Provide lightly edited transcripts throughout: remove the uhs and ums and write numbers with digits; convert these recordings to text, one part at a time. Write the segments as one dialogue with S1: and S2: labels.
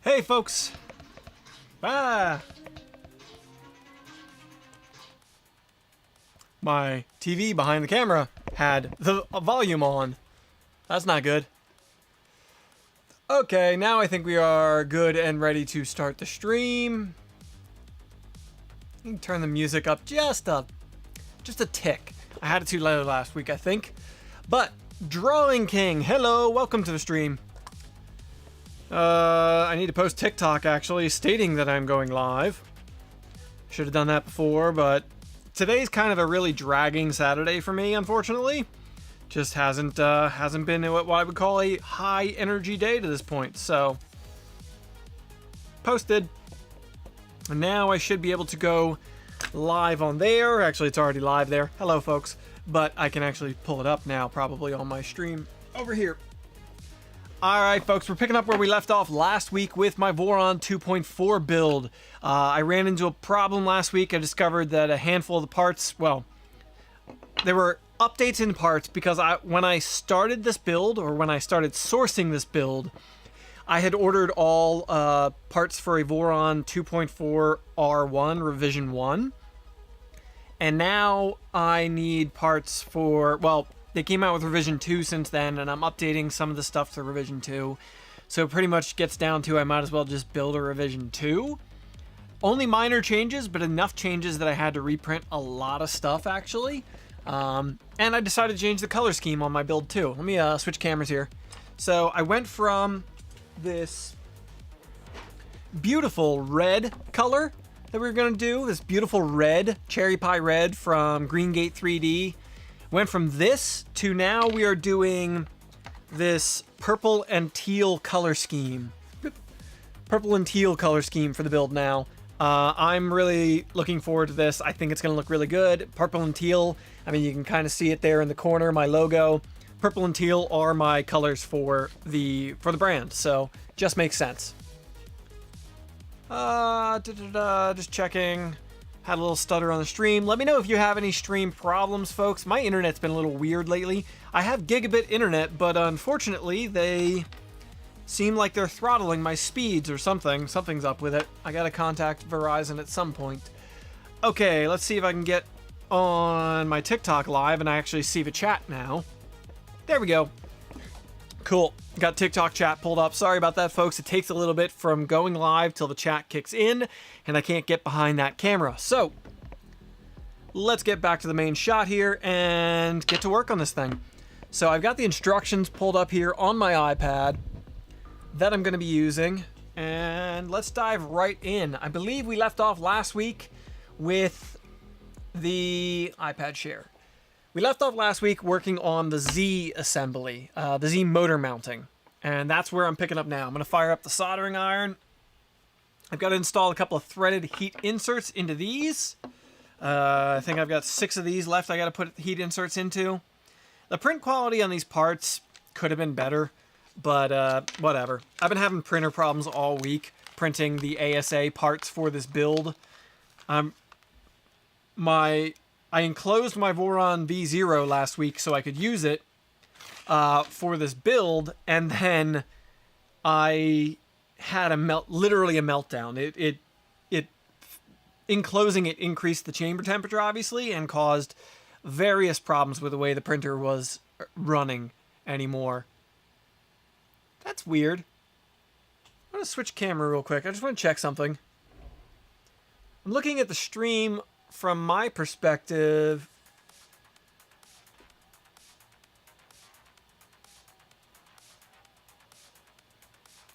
S1: Hey folks! My TV behind the camera had the volume on. That's not good. Okay, now I think we are good and ready to start the stream. You can turn the music up just a tick. I had it too low last week, I think. But, Drawing King, hello, welcome to the stream. I need to post TikTok, actually, stating that I'm going live. Should have done that before, but today's kind of a really dragging Saturday for me, unfortunately. Just hasn't been what I would call a high energy day to this point, so posted. And now I should be able to go live on there. Actually, it's already live there. Hello, folks. But I can actually pull it up now, probably on my stream over here. Alright folks, we're picking up where we left off last week with my Voron 2.4 build. I ran into a problem last week. I discovered that a handful of the parts, well, there were updates in parts because when I started this build, or when I started sourcing this build, I had ordered all parts for a Voron 2.4r1 revision 1. And now I need parts for, well, they came out with revision 2 since then, and I'm updating some of the stuff to revision 2. So it pretty much gets down to I might as well just build a revision 2. Only minor changes, but enough changes that I had to reprint a lot of stuff, actually. And I decided to change the color scheme on my build, too. Let me switch cameras here. So I went from this beautiful red color that we were going to do, this beautiful red, cherry pie red from Green Gate 3D. Went from this to now we are doing this purple and teal color scheme. Purple and teal color scheme for the build now. I'm really looking forward to this. I think it's going to look really good. Purple and teal, I mean, you can kind of see it there in the corner, my logo. Purple and teal are my colors for the brand, so just makes sense. Just checking. Had a little stutter on the stream. Let me know if you have any stream problems, folks. My internet's been a little weird lately. I have gigabit internet, but unfortunately, they seem like they're throttling my speeds or something. Something's up with it. I gotta contact Verizon at some point. Okay, let's see if I can get on my TikTok live and I actually see the chat now. There we go. Cool. Got TikTok chat pulled up. Sorry about that, folks. It takes a little bit from going live till the chat kicks in, and I can't get behind that camera. So, let's get back to the main shot here and get to work on this thing. So, I've got the instructions pulled up here on my iPad that I'm going to be using, and let's dive right in. I believe we left off last week with the iPad share. We left off last week working on the Z assembly, the Z motor mounting, and that's where I'm picking up now. I'm going to fire up the soldering iron. I've got to install a couple of threaded heat inserts into these. I think I've got 6 of these left I got to put heat inserts into. The print quality on these parts could have been better, but whatever. I've been having printer problems all week printing the ASA parts for this build. I enclosed my Voron V0 last week so I could use it for this build, and then I had literally a meltdown. Enclosing it increased the chamber temperature, obviously, and caused various problems with the way the printer was running anymore. That's weird. I'm going to switch camera real quick. I just want to check something. I'm looking at the stream from my perspective.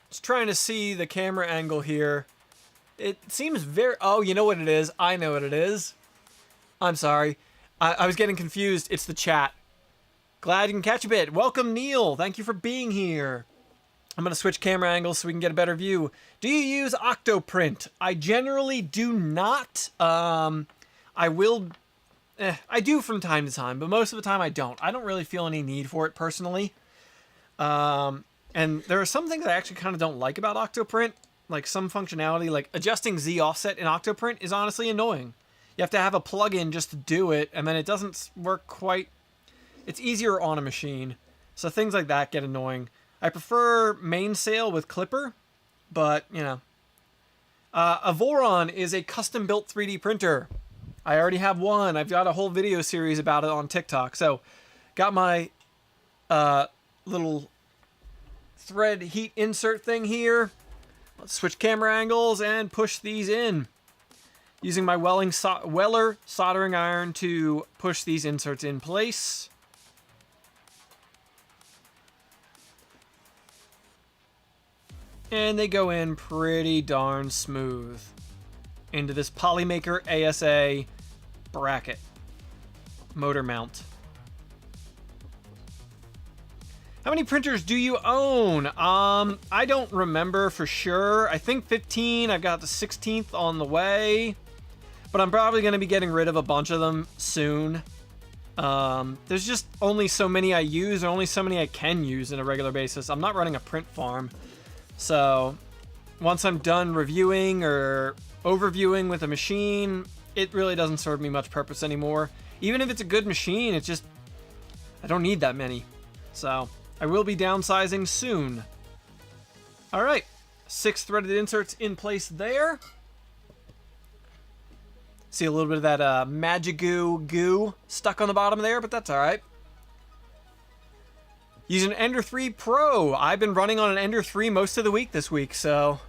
S1: Just trying to see the camera angle here. It seems very... Oh, you know what it is? I know what it is. I'm sorry. I was getting confused. It's the chat. Glad you can catch a bit. Welcome, Neil. Thank you for being here. I'm going to switch camera angles so we can get a better view. Do you use Octoprint? I generally do not. I do from time to time, but most of the time I don't. I don't really feel any need for it personally. And there are some things I actually kind of don't like about Octoprint. Like some functionality, like adjusting Z offset in Octoprint is honestly annoying. You have to have a plugin just to do it, and then it doesn't work quite... It's easier on a machine. So things like that get annoying. I prefer mainsail with Clipper, but, you know. A Voron is a custom-built 3D printer. I already have one. I've got a whole video series about it on TikTok. So, got my little thread heat insert thing here. Let's switch camera angles and push these in. Using my Weller soldering iron to push these inserts in place. And they go in pretty darn smooth into this Polymaker ASA bracket motor mount. How many printers do you own? I don't remember for sure. I think 15. I've got the 16th on the way, but I'm probably going to be getting rid of a bunch of them soon. There's just only so many I use, or only so many I can use on a regular basis. I'm not running a print farm. So, once I'm done reviewing or overviewing with a machine, it really doesn't serve me much purpose anymore. Even if it's a good machine, it's just, I don't need that many. So, I will be downsizing soon. Alright, 6 threaded inserts in place there. See a little bit of that Magigoo goo stuck on the bottom there, but that's alright. Using Ender 3 Pro. I've been running on an Ender 3 most of the week this week, so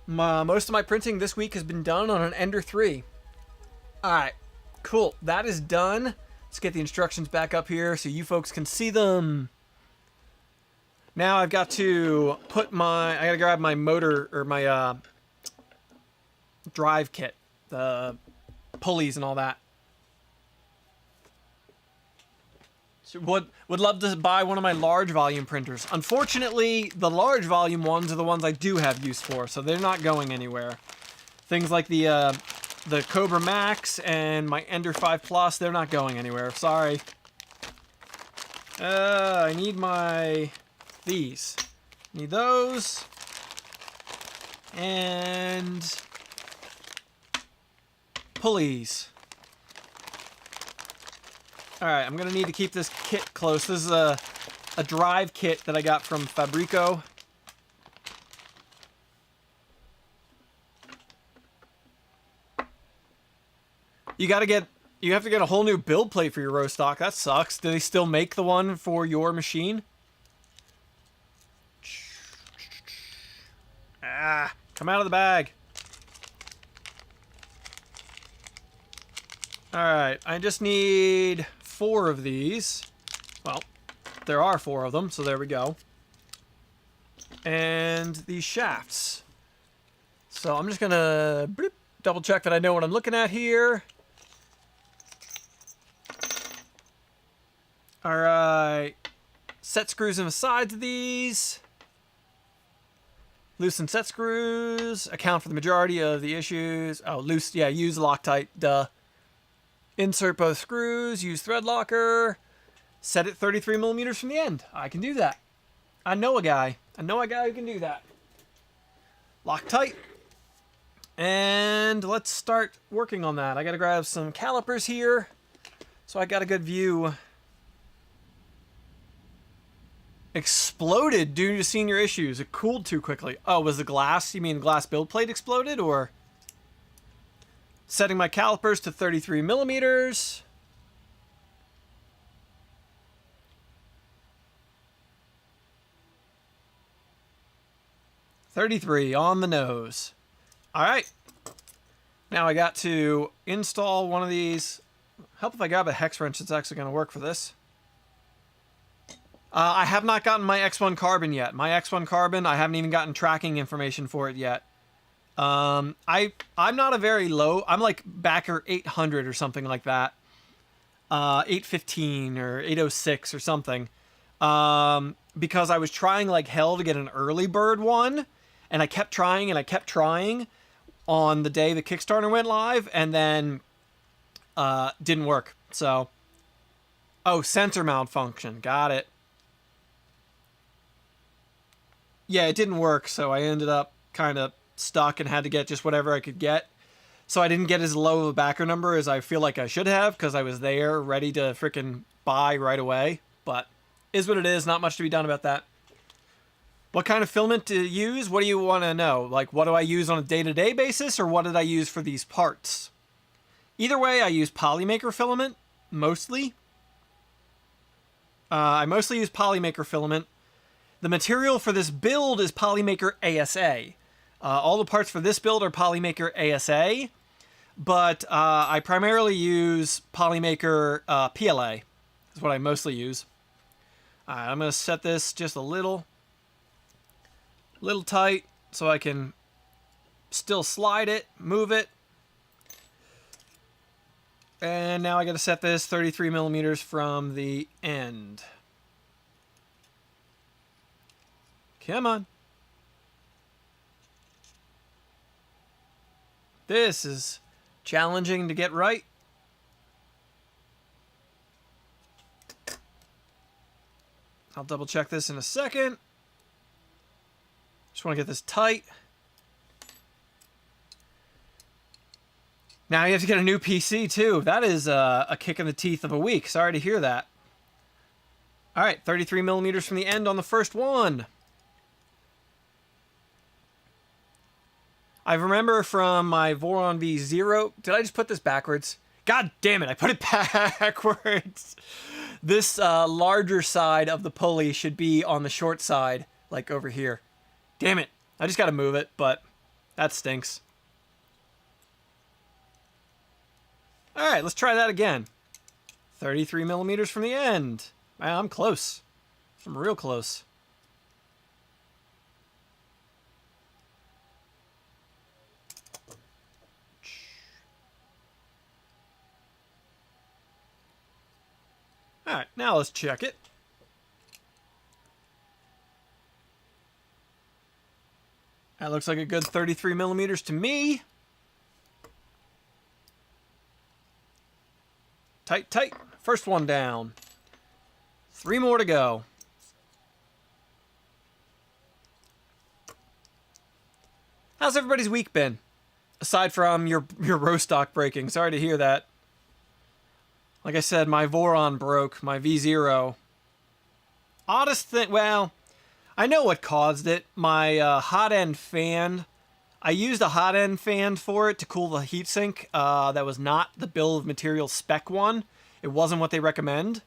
S1: most of my printing this week has been done on an Ender 3. Alright, cool. That is done. Let's get the instructions back up here so you folks can see them. Now I've got to put I gotta grab my motor, or my drive kit, the pulleys and all that. Would love to buy one of my large volume printers. Unfortunately, the large volume ones are the ones I do have use for, so they're not going anywhere. Things like the Cobra Max and my Ender 5 Plus, they're not going anywhere. Sorry. I need these. Need those. And pulleys. Alright, I'm going to need to keep this kit close. This is a drive kit that I got from Fabrico. You have to get a whole new build plate for your row stock. That sucks. Do they still make the one for your machine? Ah, come out of the bag. Alright, I just need 4 of these. Well, there are 4 of them, so there we go. And these shafts. So I'm just gonna double check that I know what I'm looking at here. Alright. Set screws in the sides of these. Loosen set screws. Account for the majority of the issues. Oh, use Loctite, duh. Insert both screws, use thread locker, set it 33 millimeters from the end. I can do that. I know a guy. I know a guy who can do that. Lock tight. And let's start working on that. I gotta grab some calipers here so I got a good view. Exploded due to senior issues. It cooled too quickly. Oh, was the glass, you mean glass build plate exploded, or? Setting my calipers to 33 millimeters. $33 on the nose. Alright. Now I got to install one of these. Help if I grab a hex wrench that's actually going to work for this. I have not gotten my X1 Carbon yet. My X1 Carbon, I haven't even gotten tracking information for it yet. I'm not a very low, I'm like backer 800 or something like that. 815 or 806 or something. Because I was trying like hell to get an early bird one, and I kept trying and I kept trying on the day the Kickstarter went live, and then didn't work. So, oh, sensor malfunction, got it. Yeah, it didn't work, so I ended up kind of stuck and had to get just whatever I could get. So I didn't get as low of a backer number as I feel like I should have, because I was there ready to freaking buy right away. But is what it is, not much to be done about that. What kind of filament to use? What do you want to know? Like, what do I use on a day-to-day basis, or what did I use for these parts? Either way, I use Polymaker filament, mostly. I mostly use Polymaker filament. The material for this build is Polymaker ASA. All the parts for this build are Polymaker ASA, but I primarily use Polymaker PLA. Is what I mostly use. All right, I'm going to set this just a little tight so I can still slide it, move it. And now I got to set this 33 millimeters from the end. Come on. This is challenging to get right. I'll double check this in a second. Just want to get this tight. Now you have to get a new PC too. That is a kick in the teeth of a week. Sorry to hear that. All right, 33 millimeters from the end on the first one. I remember from my Voron V0. Did I just put this backwards? God damn it, I put it backwards. This larger side of the pulley should be on the short side, like over here. Damn it, I just got to move it, but that stinks. All right, let's try that again. 33 millimeters from the end. Man, I'm close. I'm real close. All right, now let's check it. That looks like a good 33 millimeters to me. Tight, tight. First one down. 3 more to go. How's everybody's week been? Aside from your row stock breaking. Sorry to hear that. Like I said, my Voron broke, my V0. Oddest thing, well, I know what caused it. My hot end fan. I used a hot end fan for it to cool the heatsink. That was not the bill of materials spec one. It wasn't what they recommend.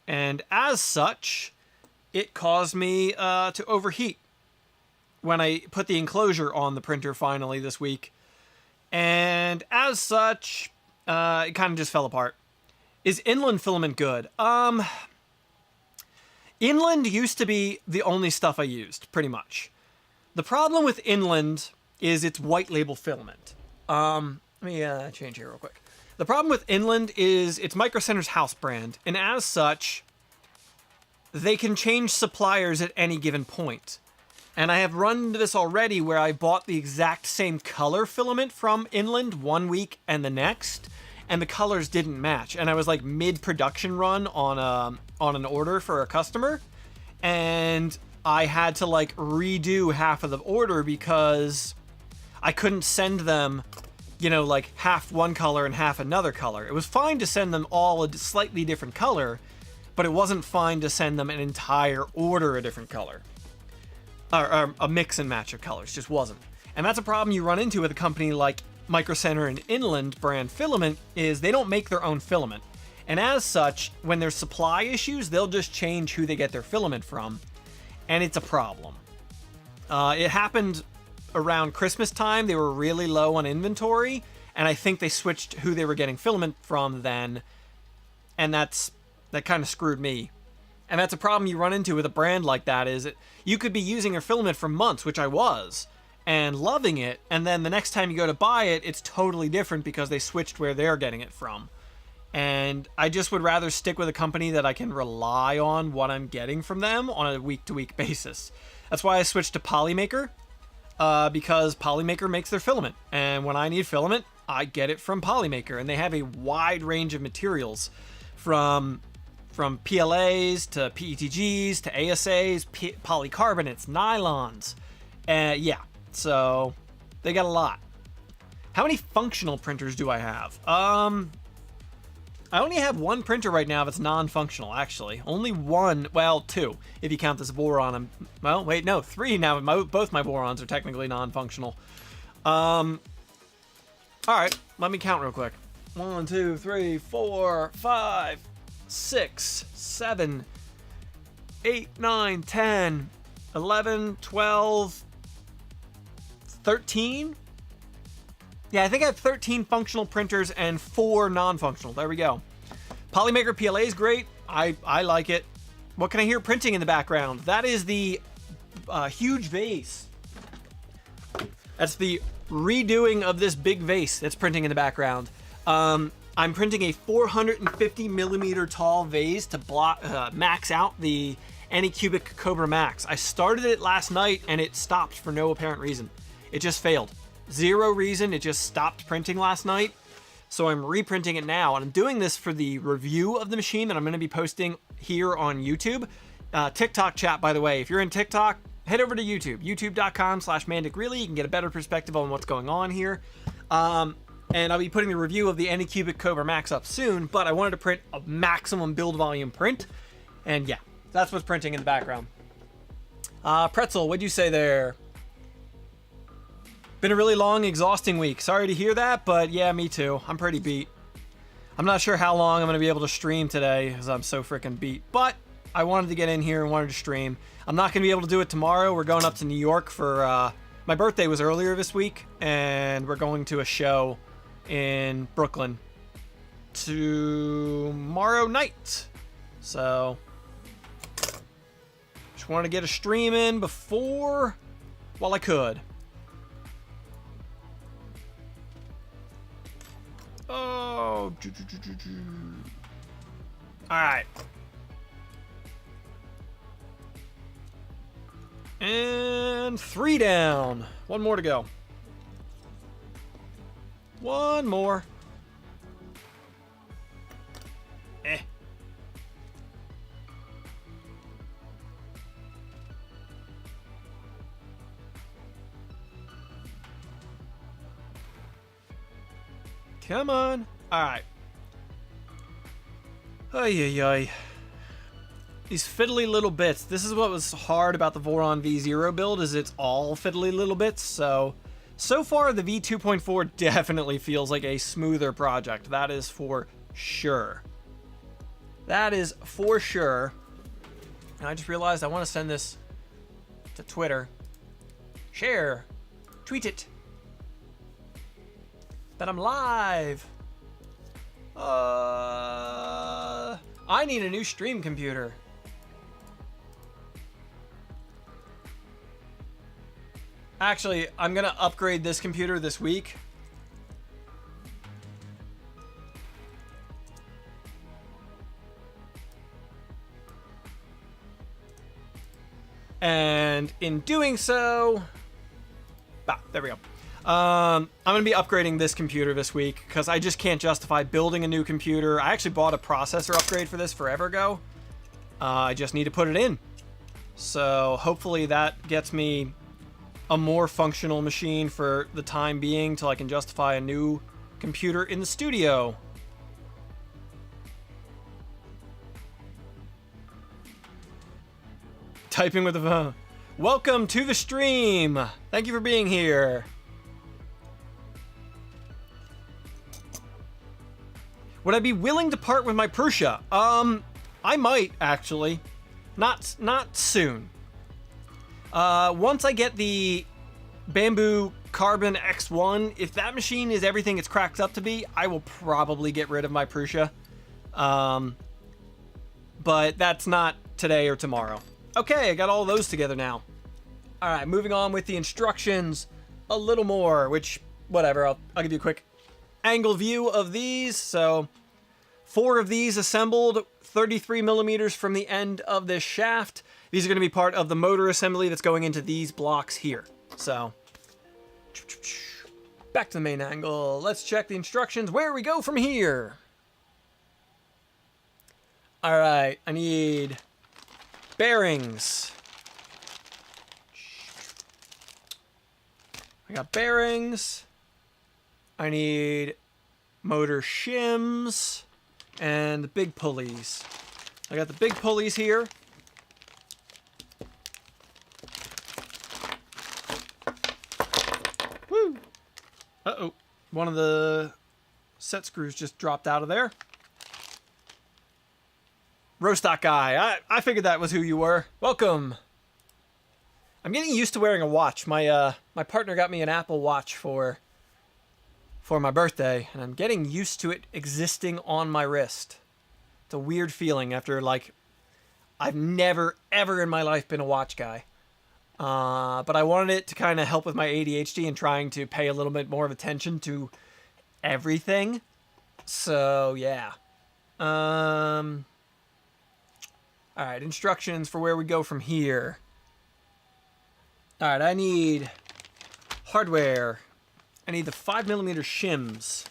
S1: And as such, it caused me to overheat when I put the enclosure on the printer finally this week. And as such, it kind of just fell apart. Is inland filament good? Inland used to be the only stuff I used, pretty much. The problem with inland is it's white label filament. Let me change here real quick. The problem with inland is it's Micro Center's house brand, and as such, they can change suppliers at any given point. And I have run into this already where I bought the exact same color filament from inland one week and the next, and the colors didn't match. And I was like mid-production run on an order for a customer, and I had to like redo half of the order because I couldn't send them, you know, like half one color and half another color. It was fine to send them all a slightly different color, but it wasn't fine to send them an entire order a different color. Or a mix and match of colors, just wasn't. And that's a problem you run into with a company like Micro Center and Inland brand Filament, is they don't make their own filament. And as such, when there's supply issues, they'll just change who they get their filament from. And it's a problem. It happened around Christmas time. They were really low on inventory, and I think they switched who they were getting filament from then. And that kind of screwed me. And that's a problem you run into with a brand like that, is you could be using their filament for months, which I was, and loving it, and then the next time you go to buy it, it's totally different because they switched where they're getting it from. And I just would rather stick with a company that I can rely on what I'm getting from them on a week-to-week basis. That's why I switched to Polymaker, because Polymaker makes their filament. And when I need filament, I get it from Polymaker. And they have a wide range of materials, from PLAs to PETGs to ASAs, polycarbonates, nylons. Yeah, so they got a lot. How many functional printers do I have? I only have one printer right now that's non-functional, actually. Only one, well, two, if you count this Voron. Well, wait, no, three now. Both my Vorons are technically non-functional. All right, let me count real quick. 1, 2, 3, 4, 5, 6, 7, 8, 9, 10, 11, 12, 13? Yeah, I think I have 13 functional printers and 4 non-functional. There we go. Polymaker PLA is great. I like it. What can I hear printing in the background? That is the huge vase. That's the redoing of this big vase that's printing in the background. I'm printing a 450 millimeter tall vase to max out the Anycubic Cobra Max. I started it last night and it stopped for no apparent reason. It just failed. Zero reason, it just stopped printing last night. So I'm reprinting it now, and I'm doing this for the review of the machine that I'm going to be posting here on YouTube. TikTok chat, by the way, if you're in TikTok, head over to YouTube, youtube.com/MandicReally. You can get a better perspective on what's going on here. And I'll be putting the review of the Anycubic Cobra Max up soon, but I wanted to print a maximum build volume print. And yeah, that's what's printing in the background. Pretzel, what'd you say there? Been a really long, exhausting week. Sorry to hear that, but yeah, me too. I'm pretty beat. I'm not sure how long I'm going to be able to stream today because I'm so freaking beat. But I wanted to get in here and wanted to stream. I'm not going to be able to do it tomorrow. We're going up to New York for... my birthday was earlier this week, and we're going to a show in Brooklyn tomorrow night. So, just wanted to get a stream in before... while I could. Oh, all right. And 3 down. 1 more to go. 1 more. Come on. All right. Ay, ay, ay. These fiddly little bits. This is what was hard about the Voron V0 build, is it's all fiddly little bits. So far the V2.4 definitely feels like a smoother project. That is for sure. That is for sure. And I just realized I want to send this to Twitter. Share. Tweet it. That I'm live. I need a new stream computer. Actually, I'm gonna upgrade this computer this week. And in doing so, there we go. I'm going to be upgrading this computer this week because I just can't justify building a new computer. I actually bought a processor upgrade for this forever ago. I just need to put it in. So hopefully that gets me a more functional machine for the time being till I can justify a new computer in the studio. Typing with the phone. Welcome to the stream. Thank you for being here. Would I be willing to part with my Prusa? I might actually. Not soon. Once I get the Bamboo Carbon X1, if that machine is everything it's cracked up to be, I will probably get rid of my Prusa. But that's not today or tomorrow. Okay, I got all those together now. All right, moving on with the instructions a little more, which, whatever, I'll give you a quick angle view of these. So 4 of these assembled 33 millimeters from the end of this shaft. These are going to be part of the motor assembly that's going into these blocks here. So back to the main angle. Let's check the instructions where we go from here. All right, I need bearings. I got bearings. I need motor shims. and the big pulleys. I got the big pulleys here. Woo! Uh-oh. One of the set screws just dropped out of there. Rostock guy. I figured that was who you were. Welcome. I'm getting used to wearing a watch. My partner got me an Apple Watch for my birthday, and I'm getting used to it existing on my wrist. It's a weird feeling after, like, I've never, ever in my life been a watch guy. But I wanted it to kind of help with my ADHD and trying to pay a little bit more of attention to everything. So, yeah. Alright, instructions for where we go from here. Alright, I need hardware. I need the 5mm shims.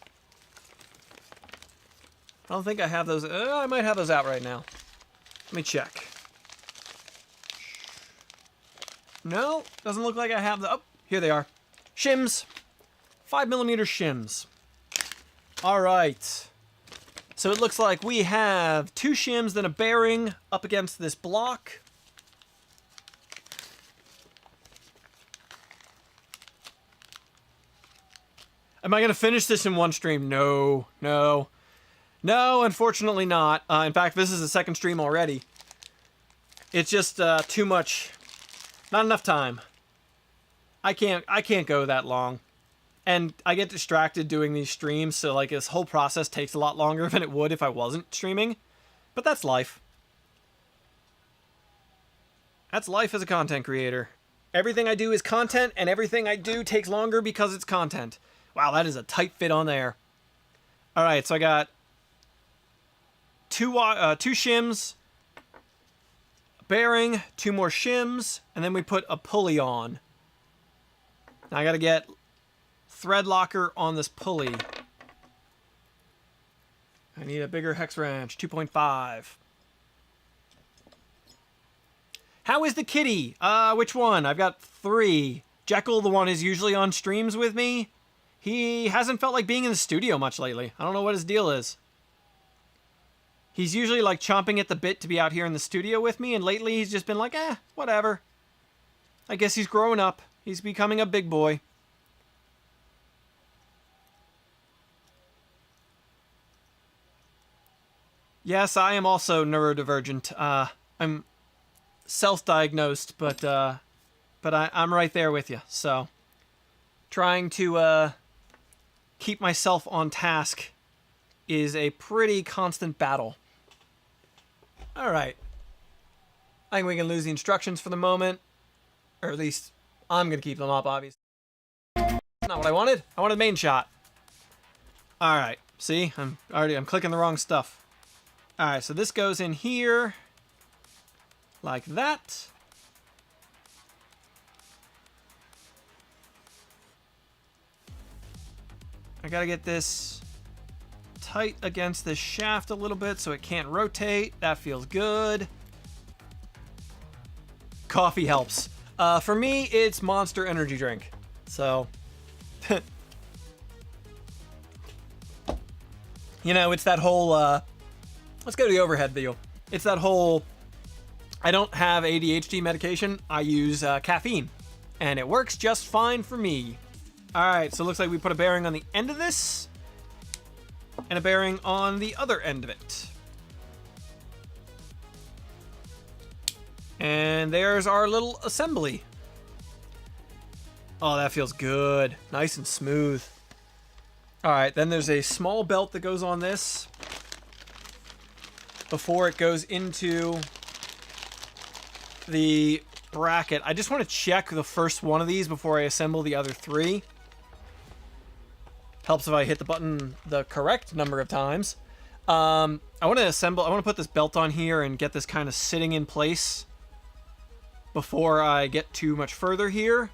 S1: I don't think I have those. I might have those out right now. Let me check. No, doesn't look like I have the... Oh, here they are. Shims. 5mm shims. Alright. So it looks like we have 2 shims, then a bearing up against this block. Am I going to finish this in one stream? No, no. No, unfortunately not. In fact, this is the second stream already. It's just too much. Not enough time. I can't go that long. And I get distracted doing these streams, so like this whole process takes a lot longer than it would if I wasn't streaming. But that's life. That's life as a content creator. Everything I do is content, and everything I do takes longer because it's content. Wow, that is a tight fit on there. All right, so I got two shims, a bearing, 2 more shims, and then we put a pulley on. Now I got to get thread locker on this pulley. I need a bigger hex wrench, 2.5. How is the kitty? Which one? I've got 3. Jekyll, the one who's usually on streams with me. He hasn't felt like being in the studio much lately. I don't know what his deal is. He's usually like chomping at the bit to be out here in the studio with me, and lately he's just been like, whatever. I guess he's growing up. He's becoming a big boy. Yes, I am also neurodivergent. I'm self-diagnosed, but I'm right there with you. So, trying to keep myself on task is a pretty constant battle. All right. I think we can lose the instructions for the moment, or at least I'm gonna keep them up. Obviously, that's not what I wanted. I wanted main shot. All right. See, I'm clicking the wrong stuff. All right, so this goes in here like that. I gotta get this tight against this shaft a little bit so it can't rotate. That feels good. Coffee helps. For me, it's Monster energy drink. So, you know, it's that whole, let's go to the overhead view. It's that whole, I don't have ADHD medication. I use caffeine, and it works just fine for me. All right, so it looks like we put a bearing on the end of this and a bearing on the other end of it. And there's our little assembly. Oh, that feels good. Nice and smooth. All right, then there's a small belt that goes on this before it goes into the bracket. I just want to check the first one of these before I assemble the other 3. Helps if I hit the button the correct number of times. I want to put this belt on here and get this kind of sitting in place before I get too much further here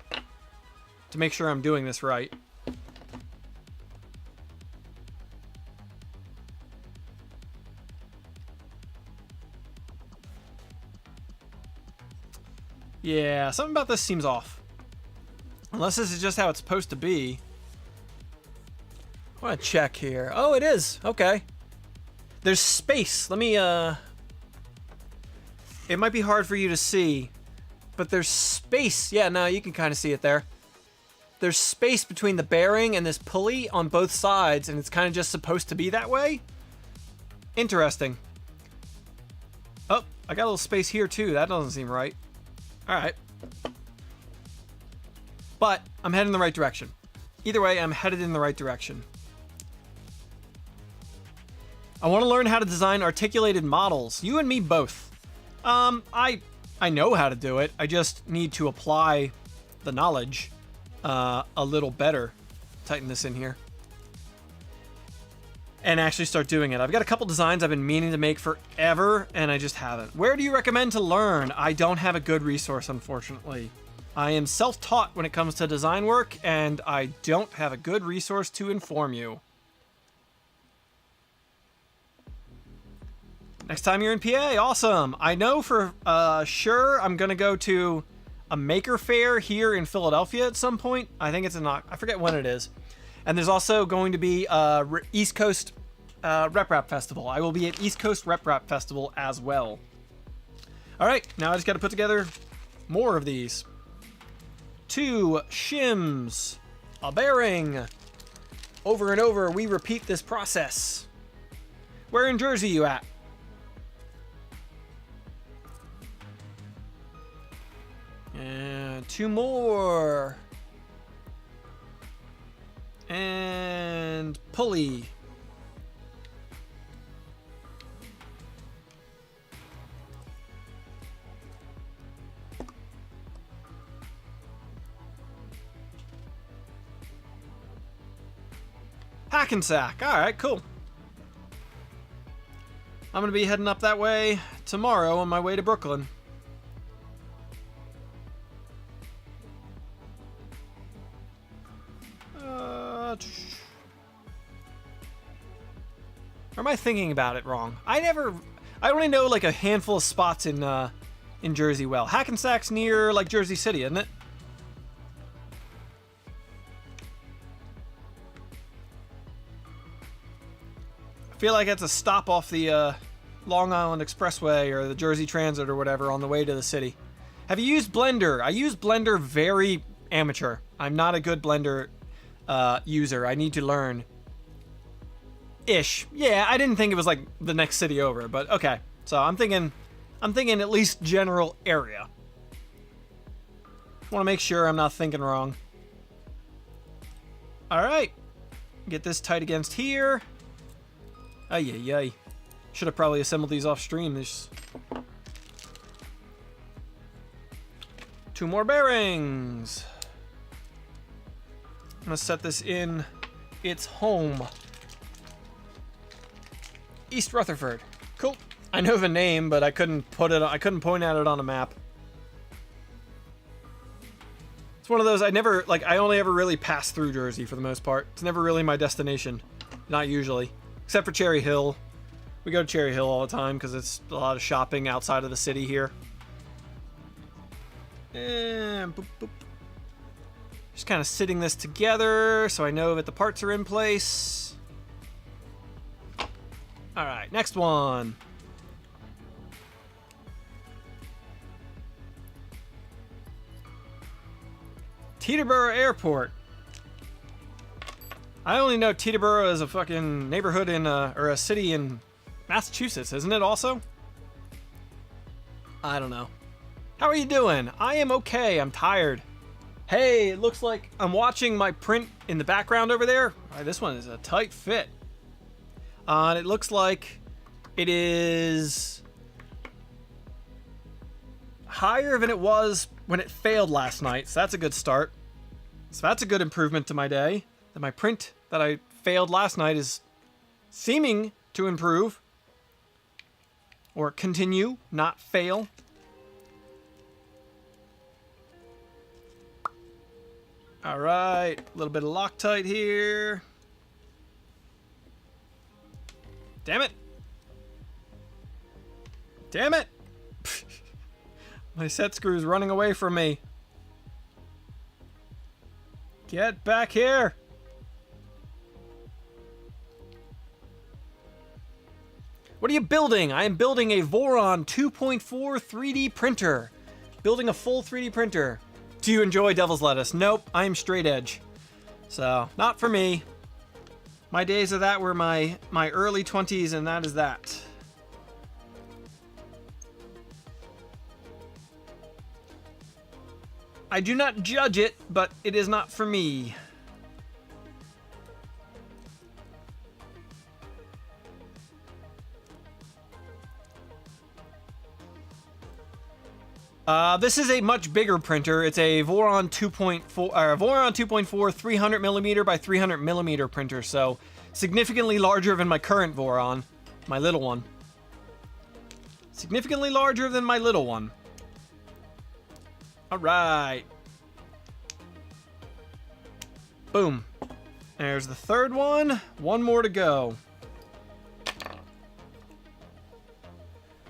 S1: to make sure I'm doing this right. Yeah, something about this seems off. Unless this is just how it's supposed to be. I want to check here. Oh, it is. Okay. There's space. Let me, it might be hard for you to see, but there's space. Yeah, no, you can kind of see it there. There's space between the bearing and this pulley on both sides, and it's kind of just supposed to be that way. Interesting. Oh, I got a little space here too. That doesn't seem right. All right. But I'm heading in the right direction. Either way, I'm headed in the right direction. I want to learn how to design articulated models. You and me both. I know how to do it. I just need to apply the knowledge a little better. Tighten this in here. And actually start doing it. I've got a couple designs I've been meaning to make forever, and I just haven't. Where do you recommend to learn? I don't have a good resource, unfortunately. I am self-taught when it comes to design work, and I don't have a good resource to inform you. Next time you're in PA, awesome. I know for sure I'm gonna go to a maker fair here in Philadelphia at some point. I think it's in, I forget when it is. And there's also going to be East Coast Rep Rap Festival. I will be at East Coast Rep Rap Festival as well. All right, now I just got to put together more of these. 2 shims, a bearing. Over and over, we repeat this process. Where in Jersey you at? And 2 more. And pulley. Hackensack. All right, cool. I'm going to be heading up that way tomorrow on my way to Brooklyn. Or am I thinking about it wrong? I only know like a handful of spots in Jersey well. Hackensack's near like Jersey City, isn't it? I feel like it's a stop off the Long Island Expressway or the Jersey Transit or whatever on the way to the city. Have you used Blender? I use Blender very amateur. I'm not a good Blender user. I need to learn. Ish. Yeah, I didn't think it was like the next city over, but okay. So I'm thinking at least general area. Want to make sure I'm not thinking wrong. All right. Get this tight against here. Ay, ay, ay. Should have probably assembled these off stream. There's 2 more bearings. I'm gonna set this in its home. East Rutherford. Cool. I know the name, but I couldn't point at it on a map. It's one of those I only ever really pass through Jersey for the most part. It's never really my destination. Not usually. Except for Cherry Hill. We go to Cherry Hill all the time because it's a lot of shopping outside of the city here. And boop, boop. Just kind of sitting this together so I know that the parts are in place. All right, next one. Teterboro Airport. I only know Teterboro is a fucking neighborhood in, or a city in Massachusetts, isn't it also? I don't know. How are you doing? I am okay, I'm tired. Hey, it looks like I'm watching my print in the background over there. All right, this one is a tight fit. And it looks like it is higher than it was when it failed last night. So that's a good start. So that's a good improvement to my day. That my print that I failed last night is seeming to improve. Or continue, not fail. All right, a little bit of Loctite here. Damn it. Damn it. My set screw's running away from me. Get back here. What are you building? I am building a Voron 2.4 3D printer. Building a full 3D printer. Do you enjoy devil's lettuce? Nope, I am straight edge. So, not for me. My days of that were my early 20s, and that is that. I do not judge it, but it is not for me. This is a much bigger printer. It's a Voron 2.4, Voron 2.4 300mm by 300mm printer, so significantly larger than my current Voron, my little one. Significantly larger than my little one. All right. Boom. There's the third one. One more to go.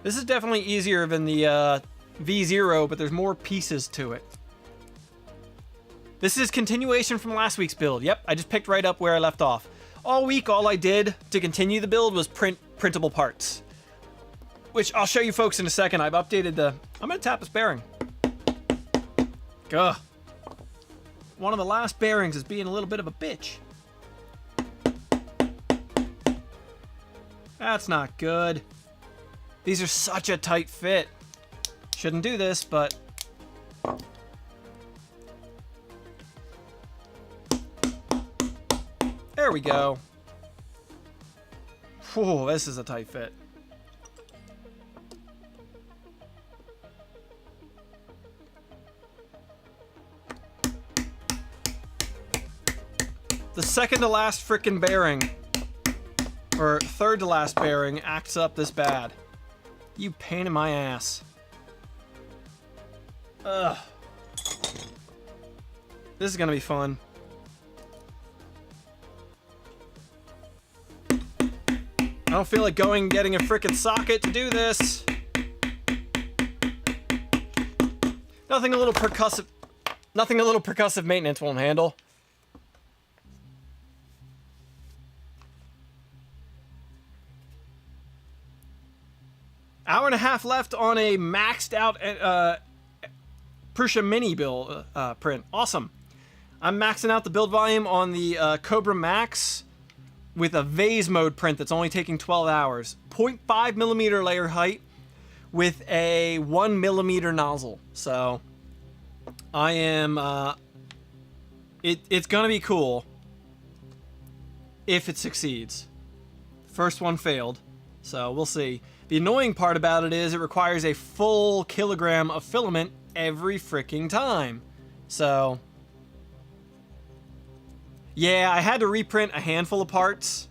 S1: This is definitely easier than the V0, but there's more pieces to it. This is continuation from last week's build. Yep, I just picked right up where I left off. All week, all I did to continue the build was print printable parts, which I'll show you folks in a second. I've updated the... I'm going to tap this bearing. Ugh. One of the last bearings is being a little bit of a bitch. That's not good. These are such a tight fit. Shouldn't do this, but... There we go. Whew, this is a tight fit. The second to last frickin' bearing, or third to last bearing, acts up this bad. You pain in my ass. Ugh. This is gonna be fun. I don't feel like going and getting a frickin' socket to do this. Nothing a little percussive maintenance won't handle. Hour and a half left on a maxed out Prusa mini build print. Awesome. I'm maxing out the build volume on the Cobra Max with a vase mode print that's only taking 12 hours. 0.5mm layer height with a 1mm nozzle. So I am it's gonna be cool if it succeeds. First one failed, so we'll see. The annoying part about it is it requires a full kilogram of filament every freaking time. So, yeah, I had to reprint a handful of parts,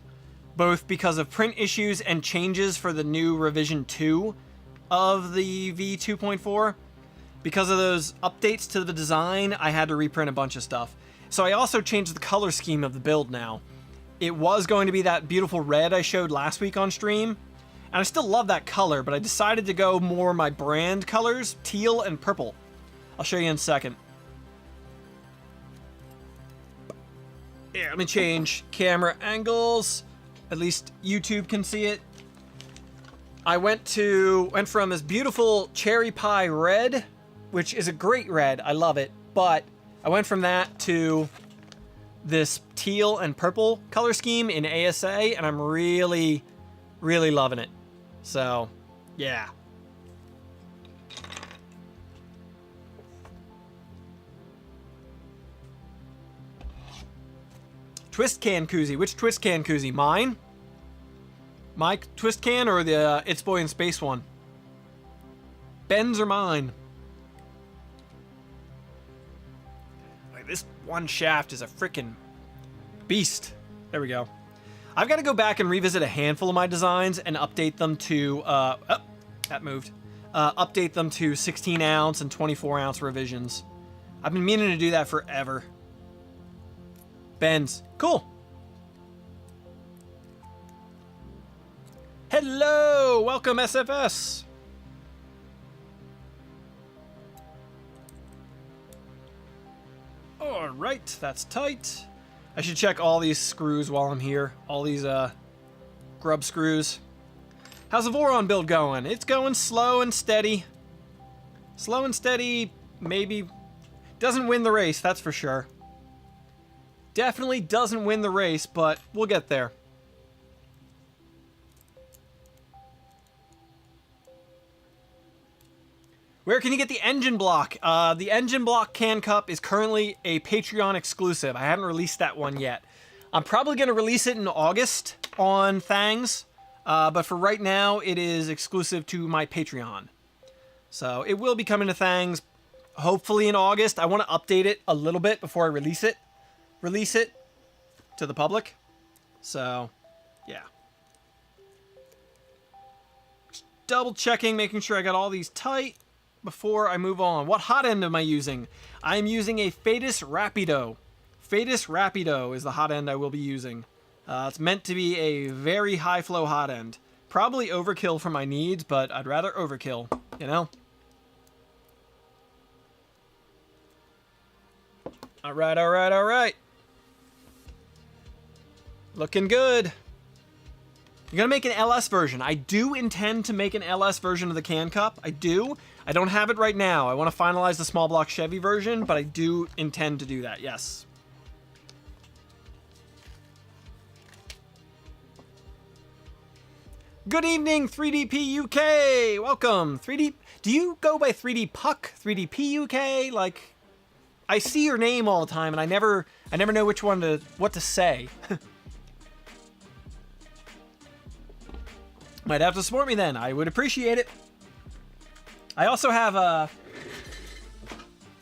S1: both because of print issues and changes for the new revision 2 of the V2.4. Because of those updates to the design, I had to reprint a bunch of stuff. So I also changed the color scheme of the build now. It was going to be that beautiful red I showed last week on stream. And I still love that color, but I decided to go more my brand colors, teal and purple. I'll show you in a second. Yeah, let me change camera angles. At least YouTube can see it. I went from this beautiful cherry pie red, which is a great red. I love it. But I went from that to this teal and purple color scheme in ASA, and I'm really, really loving it. So, yeah. Twist can koozie. Which twist can koozie? Mine? My twist can or the It's Boy in Space one? Ben's or mine? Like, this one shaft is a frickin' beast. There we go. I've got to go back and revisit a handful of my designs and update them to, that moved. Update them to 16 ounce and 24 ounce revisions. I've been meaning to do that forever. Bends. Cool. Hello! Welcome, SFS! Alright, that's tight. I should check all these screws while I'm here. All these grub screws. How's the Voron build going? It's going slow and steady. Slow and steady, maybe. Doesn't win the race, that's for sure. Definitely doesn't win the race, but we'll get there. Where can you get the engine block? The engine block can cup is currently a Patreon exclusive. I haven't released that one yet. I'm probably going to release it in August on Thangs, but for right now, it is exclusive to my Patreon. So it will be coming to Thangs, hopefully in August. I want to update it a little bit before I release it to the public. So, yeah. Just double checking, making sure I got all these tight before I move on. What hot end am I using? I am using a Phaetus Rapido. Phaetus Rapido is the hot end I will be using. It's meant to be a very high flow hot end. Probably overkill for my needs, but I'd rather overkill, you know? All right, all right, all right. Looking good. You're gonna make an LS version. I do intend to make an LS version of the can cup. I do. I don't have it right now. I want to finalize the small block Chevy version, but I do intend to do that, yes. Good evening, 3DP UK. Welcome. 3D. Do you go by 3D Puck, 3DP UK? Like, I see your name all the time, and I never know which one what to say. Might have to support me then. I would appreciate it. I also have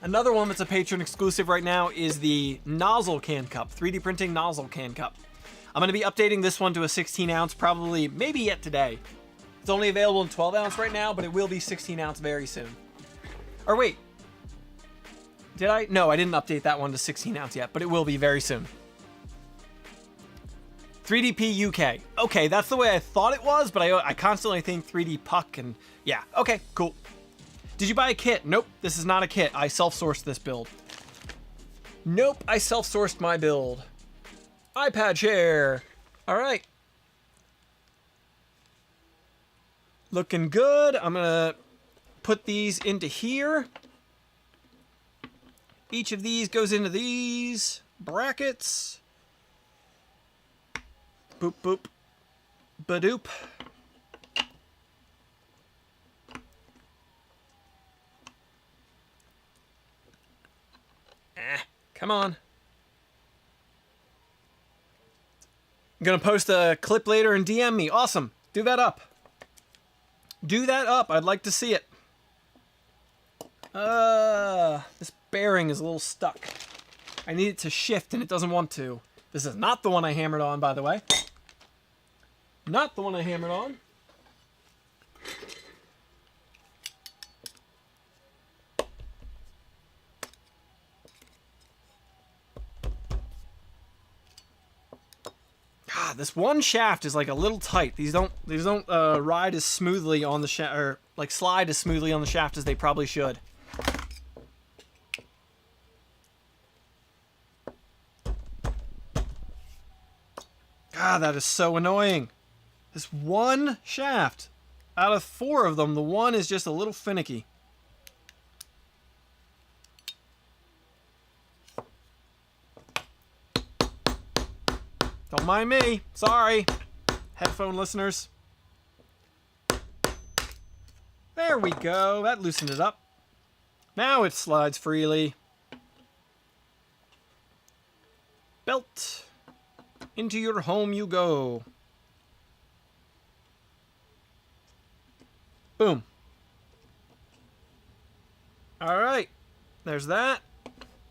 S1: another one that's a Patreon exclusive right now is the nozzle can cup, 3D printing nozzle can cup. I'm going to be updating this one to a 16 ounce, probably, maybe yet today. It's only available in 12 ounce right now, but it will be 16 ounce very soon. Or wait, did I? No, I didn't update that one to 16 ounce yet, but it will be very soon. 3DP UK. Okay, that's the way I thought it was, but I constantly think 3D Puck and yeah, okay, cool. Did you buy a kit? Nope, this is not a kit. I self-sourced this build. Nope, I self-sourced my build. iPad chair. All right. Looking good. I'm gonna put these into here. Each of these goes into these brackets. Boop, boop, badoop. Come on. I'm gonna post a clip later and DM me. Awesome. Do that up. Do that up. I'd like to see it. This bearing is a little stuck. I need it to shift and it doesn't want to. This is not the one I hammered on, by the way. Not the one I hammered on. God, this one shaft is like a little tight. These don't ride as smoothly on the shaft, or like slide as smoothly on the shaft as they probably should. God, that is so annoying. This one shaft, out of 4 of them, the one is just a little finicky. Don't mind me. Sorry, headphone listeners. There we go. That loosened it up. Now it slides freely. Belt. Into your home you go. Boom. All right. There's that.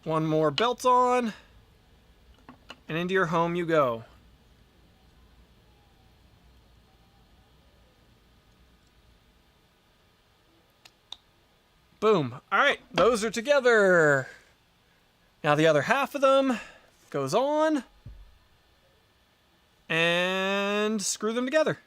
S1: One more belt on. And into your home you go. Boom. All right. Those are together. Now the other half of them goes on. And screw them together.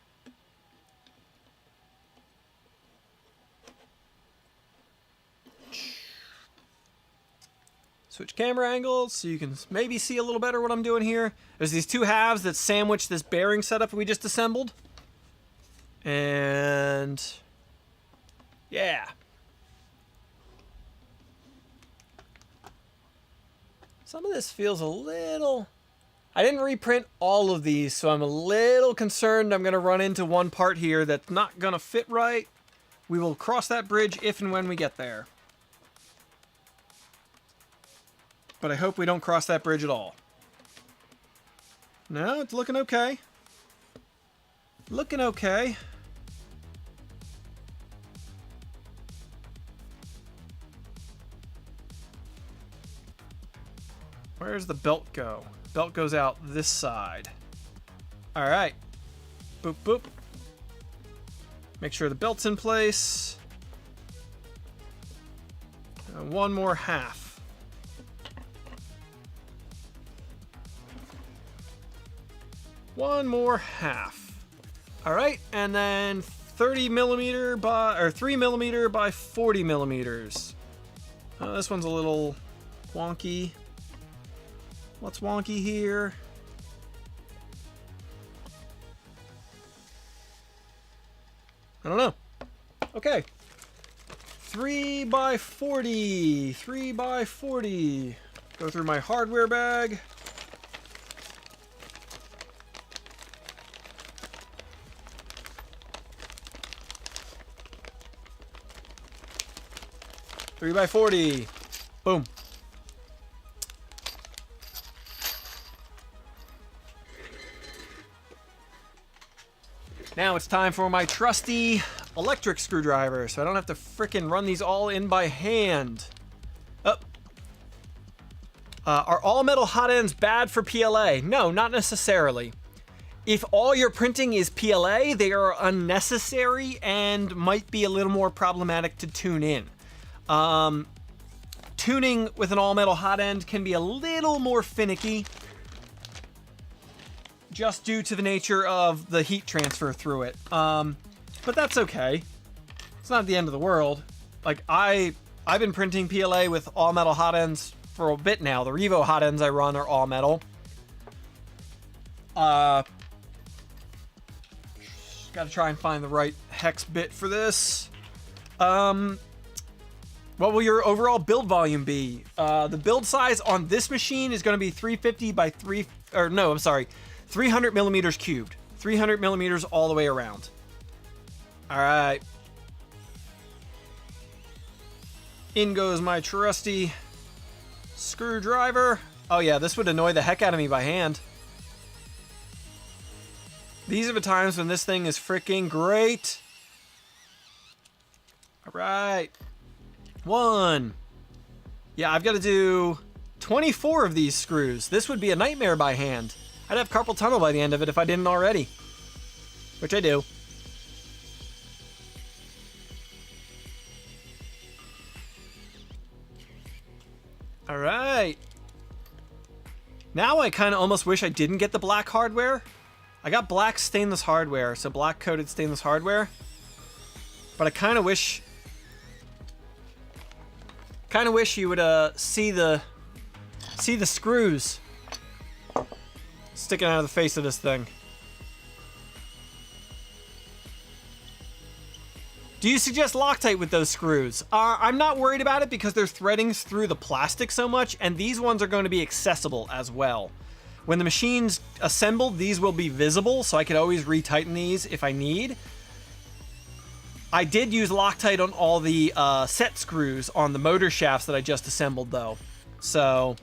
S1: Switch camera angles so you can maybe see a little better what I'm doing here. There's these 2 halves that sandwich this bearing setup we just assembled. And yeah. Some of this feels a little... I didn't reprint all of these, so I'm a little concerned I'm going to run into one part here that's not going to fit right. We will cross that bridge if and when we get there. But I hope we don't cross that bridge at all. No, it's looking okay. Looking okay. Where's the belt go? Belt goes out this side. All right. Boop, boop. Make sure the belt's in place. And one more half. One more half. All right, and then 30 millimeter by, or 3 millimeter by 40 millimeters. This one's a little wonky. What's wonky here? I don't know. Okay. 3 by 40. 3 by 40. Go through my hardware bag. Three by 40. Boom. Now it's time for my trusty electric screwdriver, so I don't have to frickin' run these all in by hand. Are all metal hot ends bad for PLA? No, not necessarily. If all your printing is PLA, they are unnecessary and might be a little more problematic to tune in. Tuning with an all metal hot end can be a little more finicky, just due to the nature of the heat transfer through it. But that's okay. It's not the end of the world. Like, I've been printing PLA with all metal hot ends for a bit now. The Revo hot ends I run are all metal. Gotta try and find the right hex bit for this. What will your overall build volume be? The build size on this machine is going to be 350 by 300 millimeters cubed. 300 millimeters all the way around. All right. In goes my trusty screwdriver. Oh yeah, this would annoy the heck out of me by hand. These are the times when this thing is freaking great. All right. 1. Yeah, I've got to do 24 of these screws. This would be a nightmare by hand. I'd have carpal tunnel by the end of it if I didn't already. Which I do. All right. Now I kind of almost wish I didn't get the black hardware. I got black stainless hardware, so black coated stainless hardware. But I kind of wish you would see the screws sticking out of the face of this thing. Do you suggest Loctite with those screws? I'm not worried about it because they're threading through the plastic so much, and these ones are going to be accessible as well. When the machine's assembled, these will be visible, so I could always retighten these if I need. I did use Loctite on all the set screws on the motor shafts that I just assembled, though. So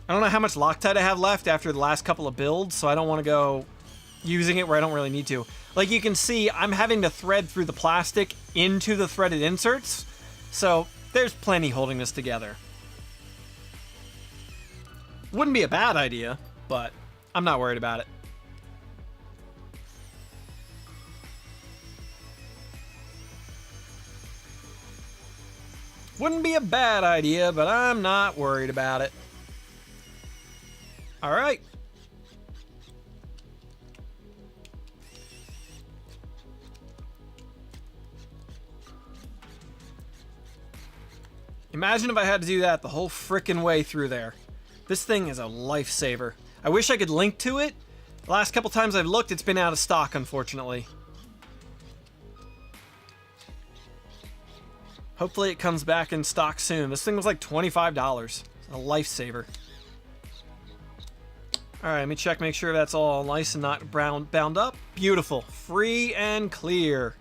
S1: I don't know how much Loctite I have left after the last couple of builds, so I don't want to go using it where I don't really need to. Like you can see, I'm having to thread through the plastic into the threaded inserts, so there's plenty holding this together. Wouldn't be a bad idea, but I'm not worried about it. Wouldn't be a bad idea, but I'm not worried about it. All right. Imagine if I had to do that the whole frickin' way through there. This thing is a lifesaver. I wish I could link to it, The last couple times I've looked, it's been out of stock, unfortunately. Hopefully it comes back in stock soon. This thing was like $25. It's a lifesaver. All right, let me check, make sure that's all nice and not bound up. Beautiful, free and clear.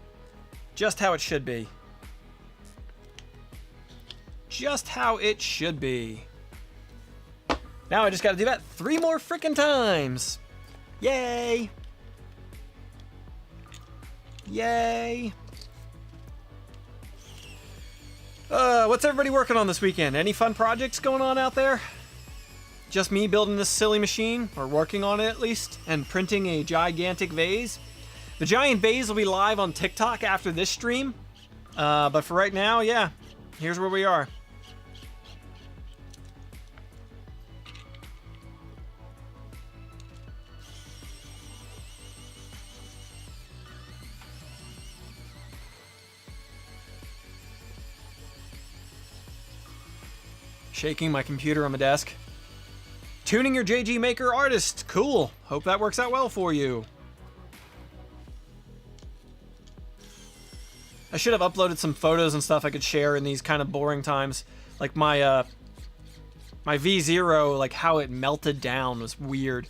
S1: Just how it should be. Just how it should be. Now I just gotta do that 3 more freaking times. Yay. Yay. What's everybody working on this weekend? Any fun projects going on out there? Just me building this silly machine, or working on it at least, and printing a gigantic vase. The giant vase will be live on TikTok after this stream. But for right now, yeah, here's where we are. Shaking my computer on the desk. Tuning your JG Maker artist. Cool. Hope that works out well for you. I should have uploaded some photos and stuff I could share in these kind of boring times. Like my my V0, like how it melted down was weird.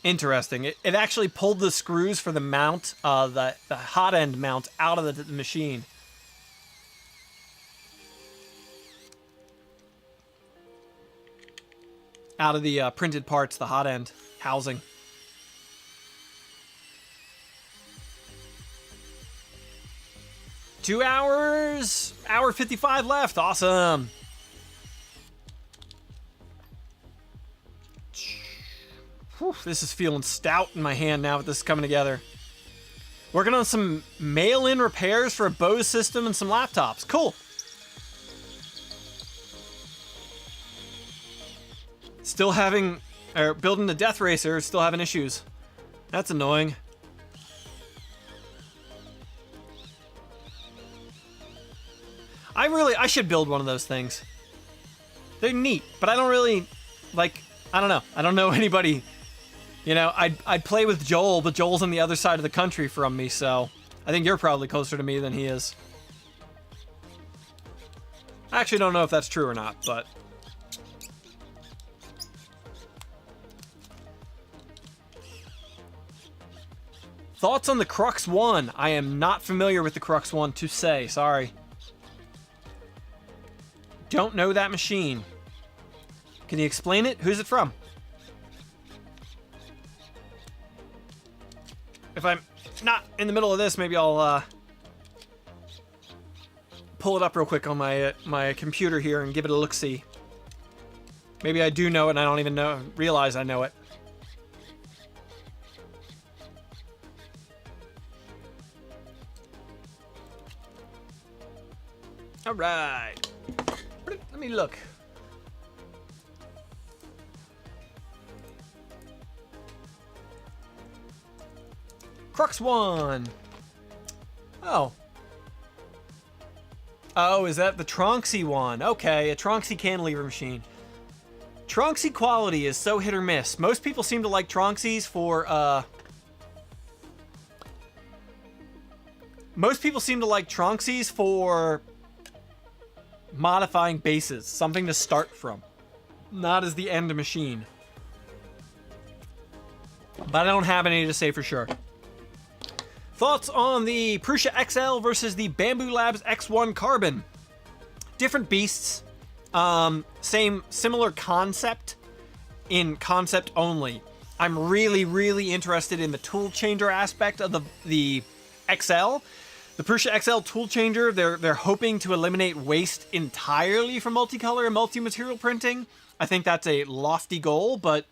S1: Interesting. It actually pulled the screws for the mount, the hot end mount out of the machine. Out of the printed parts, the hot end housing. Two hours, hour 55 left. Awesome. Whew, this is feeling stout in my hand now with this coming together. Working on some mail-in repairs for a Bose system and some laptops. Cool. Still having, or building the Death Racer, still having issues. That's annoying. I should build one of those things. They're neat, but I don't really, like, I don't know. I don't know anybody, you know, I'd play with Joel, but Joel's on the other side of the country from me, so I think you're probably closer to me than he is. I actually don't know if that's true or not, but... Thoughts on the Crux 1? I am not familiar with the Crux 1 to say, sorry. Don't know that machine. Can you explain it? Who's it from? If I'm not in the middle of this, maybe I'll pull it up real quick on my computer here and give it a look-see. Maybe I do know it and I don't even realize I know it. All right. Let me look. Crux 1. Oh. Oh, is that the Tronxy one? Okay, a Tronxy cantilever machine. Tronxy quality is so hit or miss. Most people seem to like Tronxys for, Most people seem to like Tronxys for modifying bases, something to start from, not as the end machine. But I don't have any to say for sure. Thoughts on the Prusa XL versus the Bambu Labs X1 Carbon? Different beasts, similar concept, in concept only. I'm really interested in the tool changer aspect of the XL. The Prusa XL tool changer, they're hoping to eliminate waste entirely from multicolor and multi-material printing. I think that's a lofty goal, but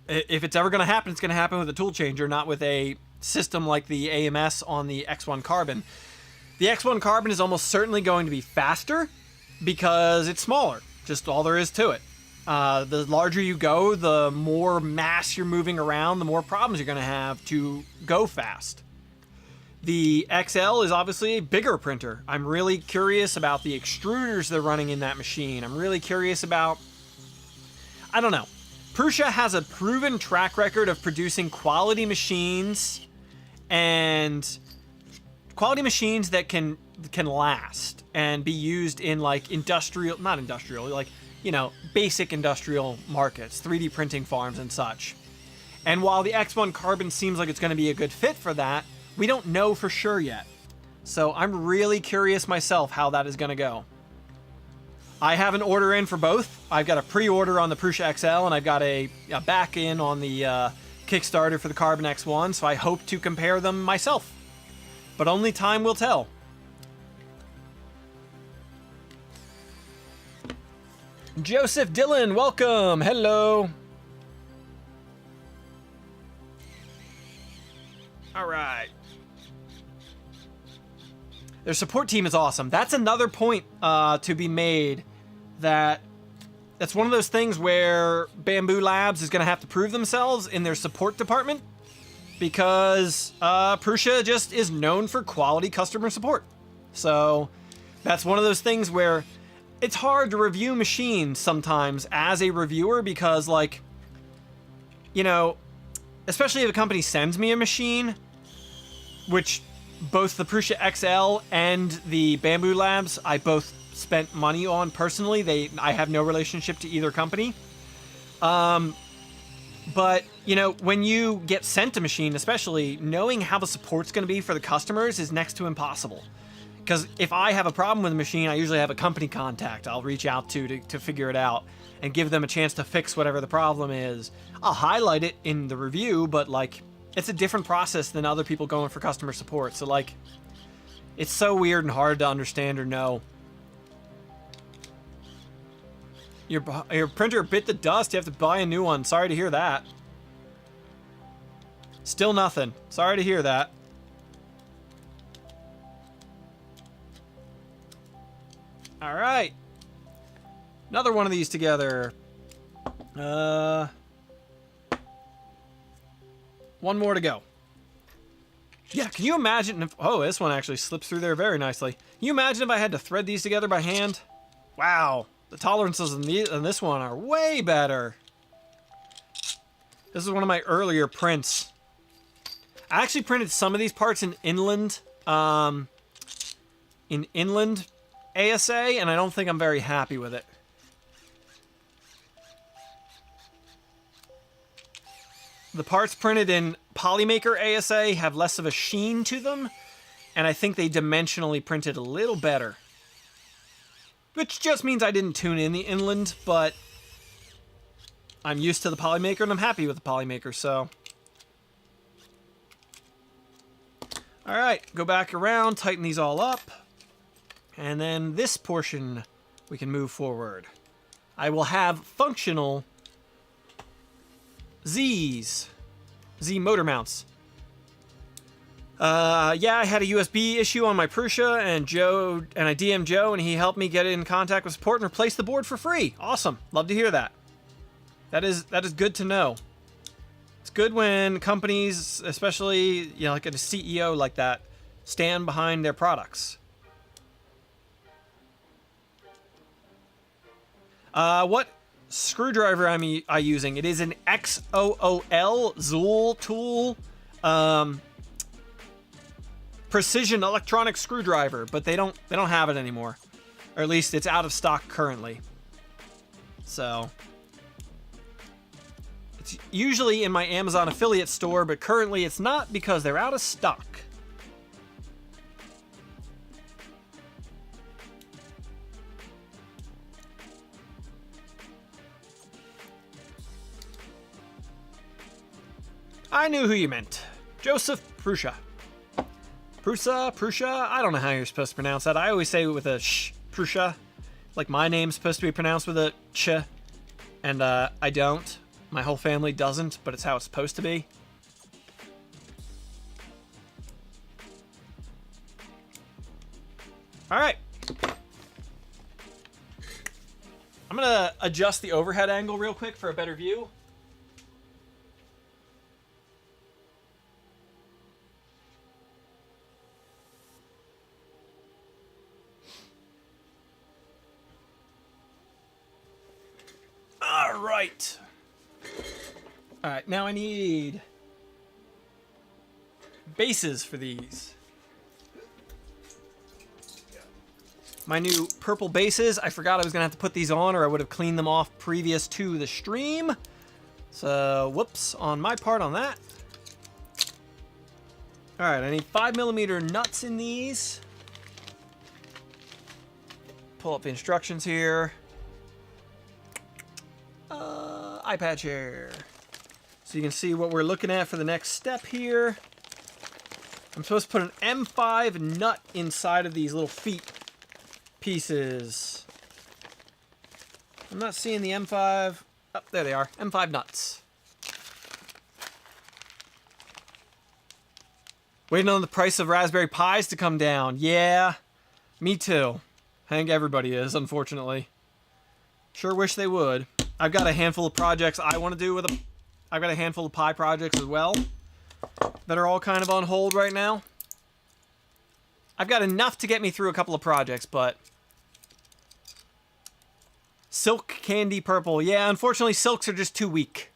S1: if it's ever going to happen, it's going to happen with a tool changer, not with a system like the AMS on the X1 Carbon. The X1 Carbon is almost certainly going to be faster because it's smaller. Just all there is to it. The larger you go, the more mass you're moving around, the more problems you're going to have to go fast. The XL is obviously a bigger printer. I'm really curious about the extruders they're running in that machine. I'm really curious about, I don't know. Prusa has a proven track record of producing quality machines and quality machines that can last and be used in like not industrial, like, you know, basic industrial markets, 3D printing farms and such. And while the X1 Carbon seems like it's going to be a good fit for that, we don't know for sure yet. So I'm really curious myself how that is going to go. I have an order in for both. I've got a pre-order on the Prusa XL, and I've got a back-in on the Kickstarter for the Carbon X1, so I hope to compare them myself. But only time will tell. Joseph Dillon, welcome. Hello. All right. Their support team is awesome. That's another point to be made. That's one of those things where Bamboo Labs is going to have to prove themselves in their support department, because Prusa just is known for quality customer support. So that's one of those things where it's hard to review machines sometimes as a reviewer, because, like, you know, especially if a company sends me a machine, which both the Prusa XL and the Bamboo Labs I both spent money on personally. I have no relationship to either company. But, you know, when you get sent a machine, especially, knowing how the support's going to be for the customers is next to impossible. Because if I have a problem with a machine, I usually have a company contact I'll reach out to figure it out and give them a chance to fix whatever the problem is. I'll highlight it in the review, but, like, it's a different process than other people going for customer support. So, like, it's so weird and hard to understand or know. Your printer bit the dust. You have to buy a new one. Sorry to hear that. Still nothing. Sorry to hear that. All right. Another one of these together. One more to go. Yeah, can you imagine if... Oh, this one actually slips through there very nicely. Can you imagine if I had to thread these together by hand? Wow. The tolerances in this one are way better. This is one of my earlier prints. I actually printed some of these parts in inland ASA, and I don't think I'm very happy with it. The parts printed in Polymaker ASA have less of a sheen to them, and I think they dimensionally printed a little better. Which just means I didn't tune in the inland, but I'm used to the Polymaker, and I'm happy with the Polymaker, so... Alright, go back around, tighten these all up, and then this portion we can move forward. I will have functional Z motor mounts. Yeah, I had a USB issue on my Prusa, and I DM'd Joe, and he helped me get in contact with support and replace the board for free. Awesome. Love to hear that. That is good to know. It's good when companies, especially, you know, like a CEO like that, stand behind their products. What screwdriver am I using? It is an XOOL Zool tool. Precision electronic screwdriver, but they don't have it anymore, or at least it's out of stock currently. So it's usually in my Amazon affiliate store, but currently it's not because they're out of stock. I knew who you meant. Joseph Prusa. Prusa, I don't know how you're supposed to pronounce that. I always say it with a sh, Prusa. Like my name's supposed to be pronounced with a ch, and I don't. My whole family doesn't, but it's how it's supposed to be. All right. I'm gonna adjust the overhead angle real quick for a better view. All right. All right, now I need bases for these. My new purple bases, I forgot I was gonna have to put these on or I would have cleaned them off previous to the stream. So, whoops on my part on that. All right, I need 5mm nuts in these. Pull up the instructions here. iPad share. So you can see what we're looking at for the next step here. I'm supposed to put an M5 nut inside of these little feet pieces. I'm not seeing the M5. Oh, there they are. M5 nuts. Waiting on the price of Raspberry Pis to come down. Yeah, me too. I think everybody is, unfortunately. Sure wish they would. I've got a handful of projects I want to do with them. I've got a handful of Pi projects as well that are all kind of on hold right now. I've got enough to get me through a couple of projects, but... Silk Candy Purple. Yeah, unfortunately, silks are just too weak.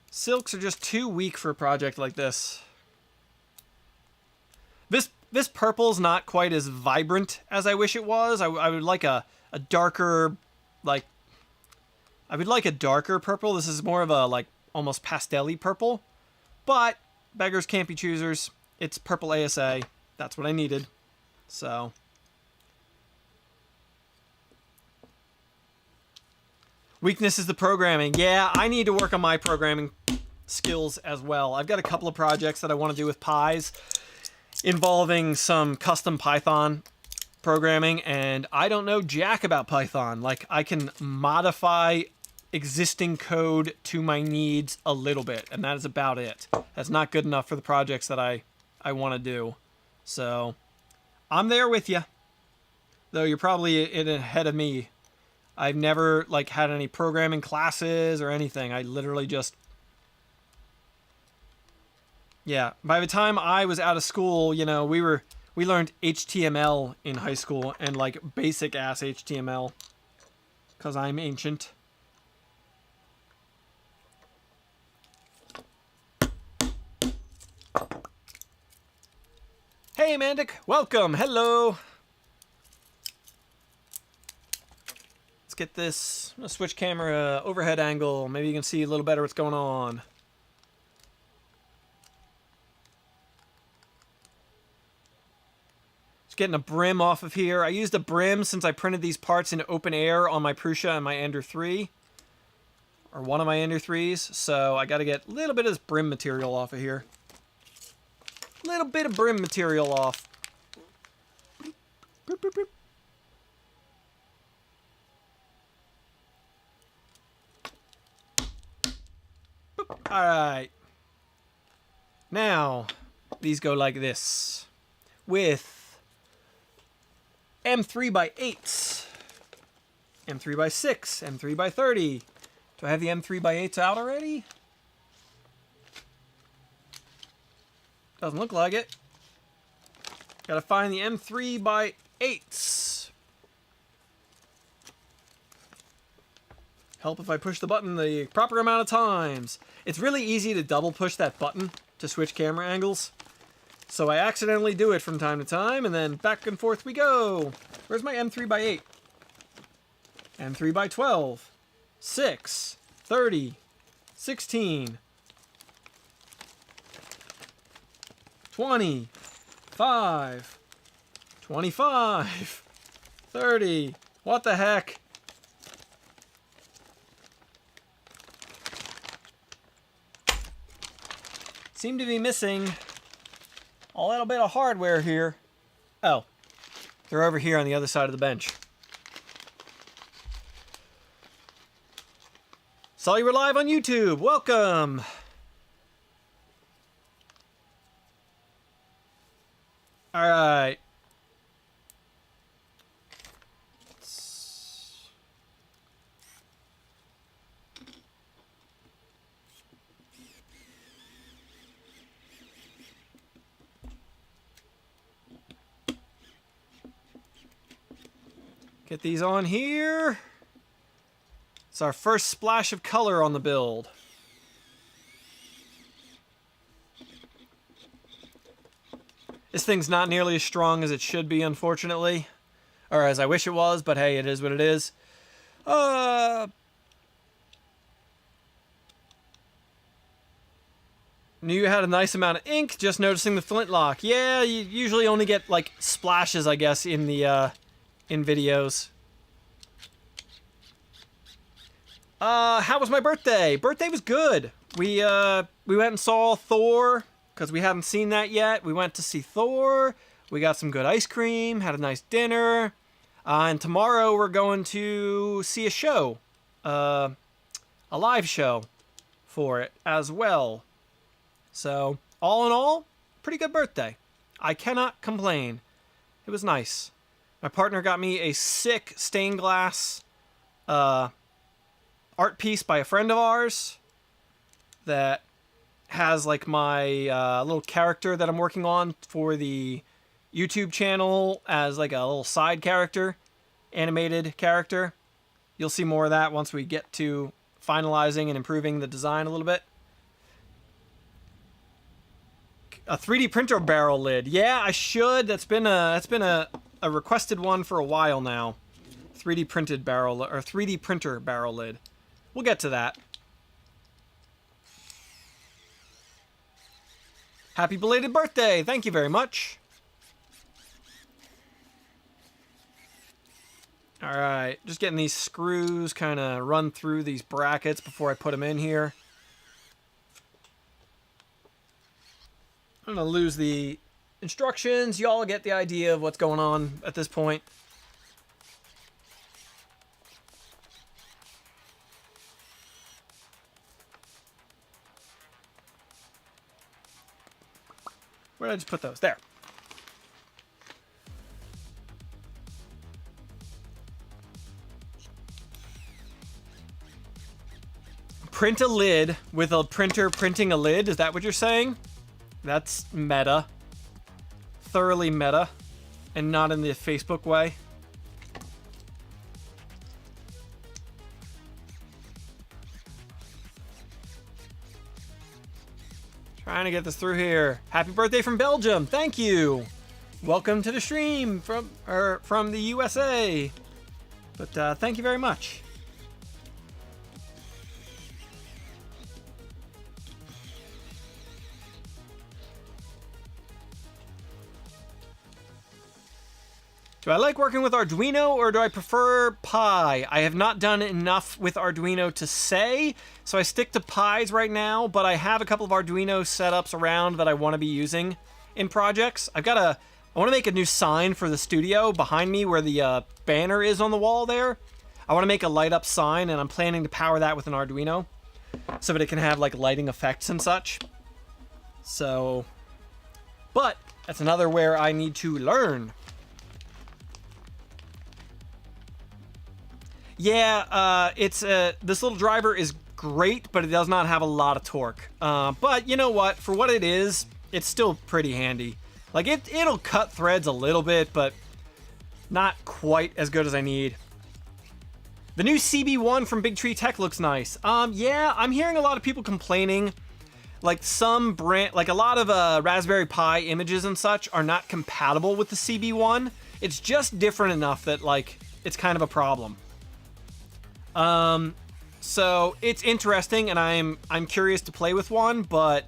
S1: Silks are just too weak for a project like this. This purple's not quite as vibrant as I wish it was. I would like a darker, like... I would like a darker purple. This is more of a, like, almost pastel-y purple. But, beggars can't be choosers. It's purple ASA. That's what I needed. So... Weakness is the programming. Yeah, I need to work on my programming skills as well. I've got a couple of projects that I want to do with Pis involving some custom Python programming, and I don't know jack about Python. Like, I can modify existing code to my needs a little bit, and that is about it. That's not good enough for the projects that I want to do. So, I'm there with you. Though you're probably ahead of me. I've never, like, had any programming classes or anything. I literally just... Yeah, by the time I was out of school, you know, we learned HTML in high school, and, like, basic-ass HTML. Because I'm ancient. Hey, Mandic! Welcome! Hello! Let's get this... I'm gonna switch camera overhead angle. Maybe you can see a little better what's going on. Getting a brim off of here. I used a brim since I printed these parts in open air on my Prusa and my Ender 3. Or one of my Ender 3s. So I got to get a little bit of this brim material off of here. Little bit of brim material off. Boop, boop, boop. Boop. Alright. Now, these go like this. With M3x8s, M3x6, M3x30. Do I have the M3x8s out already? Doesn't look like it. Gotta find the M3x8s. Help if I push the button the proper amount of times. It's really easy to double push that button to switch camera angles. So I accidentally do it from time to time, and then back and forth we go. Where's my M3x8? M3x12, 6, 30, 16, 20, 5, 25, 30. What the heck? Seem to be missing a little bit of hardware here. Oh, they're over here on the other side of the bench. Saw you were live on YouTube. Welcome. All right. Get these on here. It's our first splash of color on the build. This thing's not nearly as strong as it should be, unfortunately. Or as I wish it was, but hey, it is what it is. Knew you had a nice amount of ink, just noticing the flintlock. Yeah, you usually only get, like, splashes, I guess, in the, in videos. How was my birthday? Birthday was good. We went and saw Thor, because we hadn't seen that yet. We went to see Thor. We got some good ice cream, had a nice dinner. And tomorrow we're going to see a show. A live show for it as well. So, all in all, pretty good birthday. I cannot complain. It was nice. My partner got me a sick stained glass art piece by a friend of ours that has like my little character that I'm working on for the YouTube channel as like a little side character, animated character. You'll see more of that once we get to finalizing and improving the design a little bit. A 3D printer barrel lid. Yeah, I should. That's been a requested one for a while now. 3D printed barrel, or 3D printer barrel lid. We'll get to that. Happy belated birthday. Thank you very much. All right, just getting these screws kind of run through these brackets before I put them in here. I'm going to lose the instructions. Y'all get the idea of what's going on at this point. Where did I just put those? There. Print a lid with a printer printing a lid? Is that what you're saying? That's meta. Thoroughly meta. And not in the Facebook way. Trying to get this through here. Happy birthday from Belgium. Thank you. Welcome to the stream from the USA. But thank you very much. Do I like working with Arduino or do I prefer Pi? I have not done enough with Arduino to say, so I stick to Pis right now, but I have a couple of Arduino setups around that I want to be using in projects. I want to make a new sign for the studio behind me where the banner is on the wall there. I want to make a light up sign, and I'm planning to power that with an Arduino so that it can have like lighting effects and such. So, but that's another where I need to learn. Yeah, this little driver is great, but it does not have a lot of torque. But you know what? For what it is, it's still pretty handy. Like, it'll cut threads a little bit, but not quite as good as I need. The new CB1 from BigTreeTech looks nice. Yeah, I'm hearing a lot of people complaining. Like, some brand, like a lot of Raspberry Pi images and such are not compatible with the CB1. It's just different enough that, like, it's kind of a problem. So it's interesting, and I'm curious to play with one, but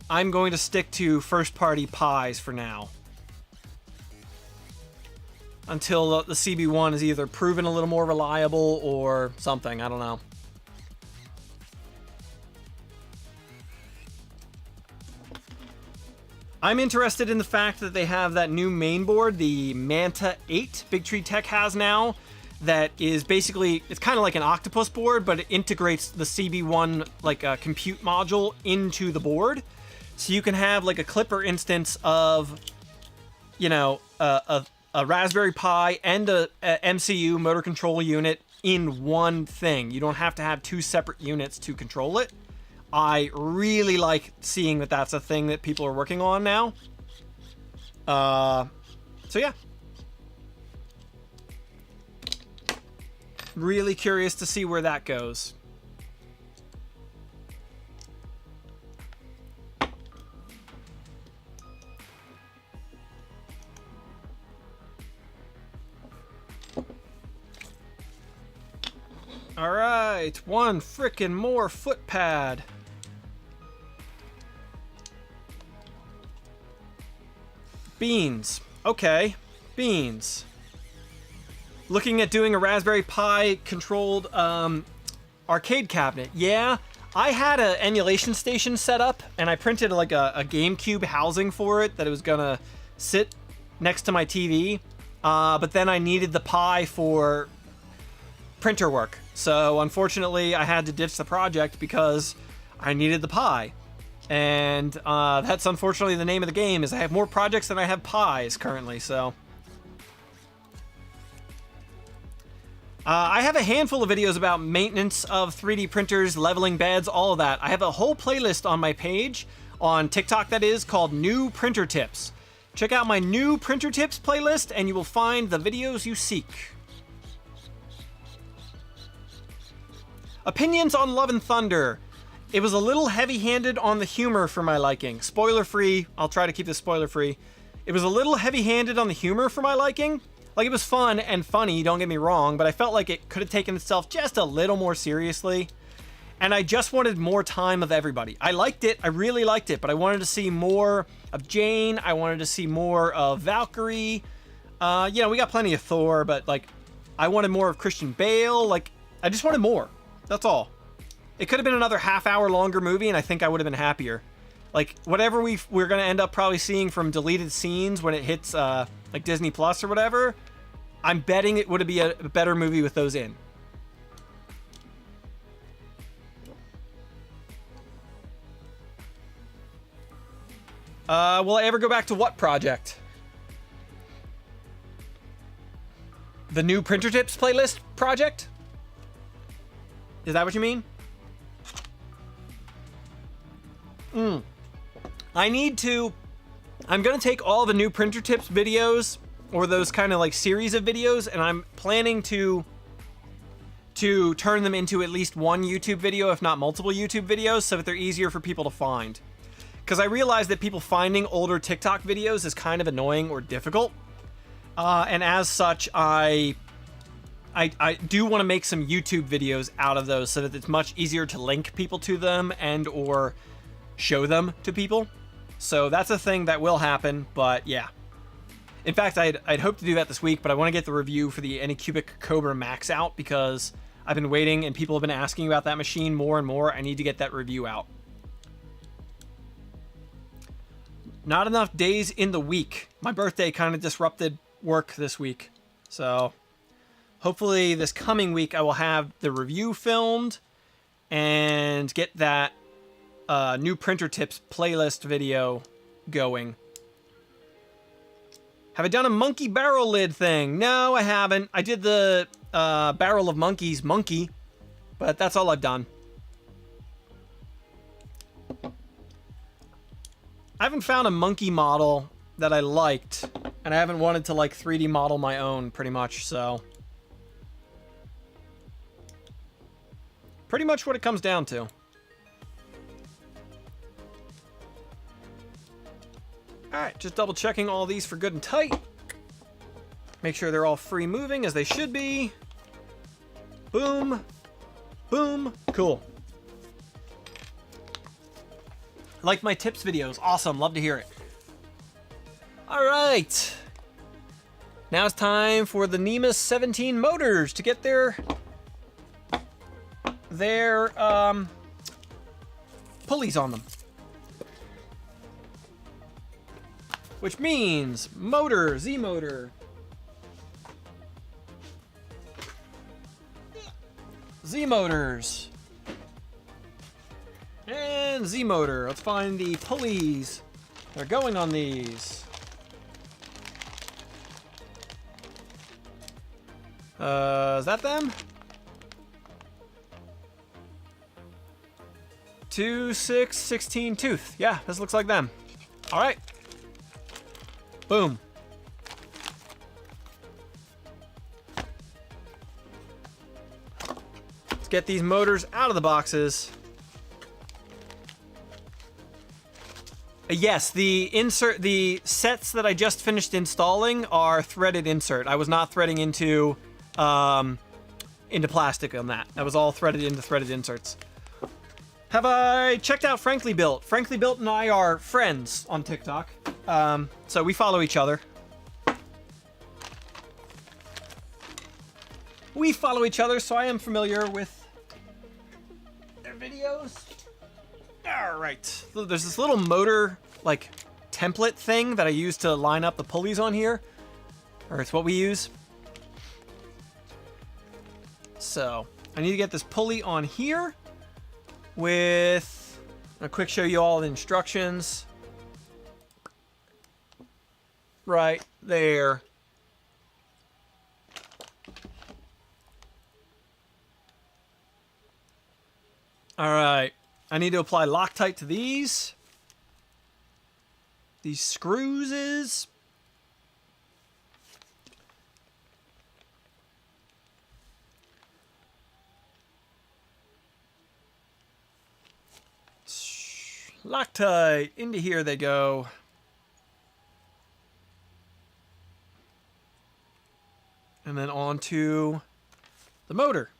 S1: I'm going to stick to first-party Pis for now. Until the CB1 is either proven a little more reliable or something, I don't know. I'm interested in the fact that they have that new mainboard, the Manta 8 BigTreeTech has now, that is basically, it's kind of like an octopus board, but it integrates the CB1 like a compute module into the board. So you can have like a Clipper instance of, you know, a Raspberry Pi and a MCU motor control unit in one thing. You don't have to have two separate units to control it. I really like seeing that that's a thing that people are working on now. So yeah. Really curious to see where that goes. All right, one frickin' more foot pad. Beans. Okay, beans. Looking at doing a Raspberry Pi controlled arcade cabinet. Yeah, I had an emulation station set up, and I printed like a GameCube housing for it that it was gonna sit next to my TV. But then I needed the Pi for printer work. So unfortunately, I had to ditch the project because I needed the Pi. And that's unfortunately the name of the game, is I have more projects than I have Pis currently, so. I have a handful of videos about maintenance of 3D printers, leveling beds, all of that. I have a whole playlist on my page, on TikTok that is, called New Printer Tips. Check out my New Printer Tips playlist and you will find the videos you seek. Opinions on Love and Thunder. It was a little heavy-handed on the humor for my liking. Spoiler-free. I'll try to keep this spoiler-free. It was a little heavy-handed on the humor for my liking. Like, it was fun and funny, don't get me wrong, but I felt like it could have taken itself just a little more seriously. And I just wanted more time of everybody. I liked it. I really liked it, but I wanted to see more of Jane. I wanted to see more of Valkyrie. You know, we got plenty of Thor, but, like, I wanted more of Christian Bale. Like, I just wanted more. That's all. It could have been another half-hour longer movie, and I think I would have been happier. Like, whatever we're going to end up probably seeing from deleted scenes when it hits, like, Disney Plus or whatever, I'm betting it would be a better movie with those in. Will I ever go back to what project? The New Printer Tips playlist project? Is that what you mean? I'm gonna take all the New Printer Tips videos, or those kind of like series of videos, and I'm planning to turn them into at least one YouTube video, if not multiple YouTube videos, so that they're easier for people to find. Because I realize that people finding older TikTok videos is kind of annoying or difficult. And as such, I do want to make some YouTube videos out of those so that it's much easier to link people to them and or show them to people. So that's a thing that will happen, but yeah. In fact, I'd hope to do that this week, but I want to get the review for the Anycubic Cobra Max out because I've been waiting and people have been asking about that machine more and more. I need to get that review out. Not enough days in the week. My birthday kind of disrupted work this week. So hopefully this coming week I will have the review filmed and get that New Printer Tips playlist video going. Have I done a monkey barrel lid thing? No, I haven't. I did the Barrel of Monkeys monkey, but that's all I've done. I haven't found a monkey model that I liked, and I haven't wanted to like 3D model my own pretty much, so. Pretty much what it comes down to. Alright, just double checking all these for good and tight. Make sure they're all free moving as they should be. Boom. Boom. Cool. Like my tips videos. Awesome. Love to hear it. Alright. Now it's time for the NEMA 17 motors to get their pulleys on them. Which means motor, Z motor. Z motors. And Z motor. Let's find the pulleys. They're going on these. Is that them? 2, 6, 16 tooth. Yeah, this looks like them. All right. Boom. Let's get these motors out of the boxes. Yes, the sets that I just finished installing are threaded insert. I was not threading into plastic on that. That was all threaded into threaded inserts. Have I checked out Frankly Built? Frankly Built and I are friends on TikTok. So we follow each other. We follow each other, so I am familiar with their videos. All right. So there's this little motor, like, template thing that I use to line up the pulleys on here. Or it's what we use. So, I need to get this pulley on here with a quick show you all the instructions. Right there. All right. I need to apply Loctite to these. These screws is. Loctite. Into here they go. And then onto the motor.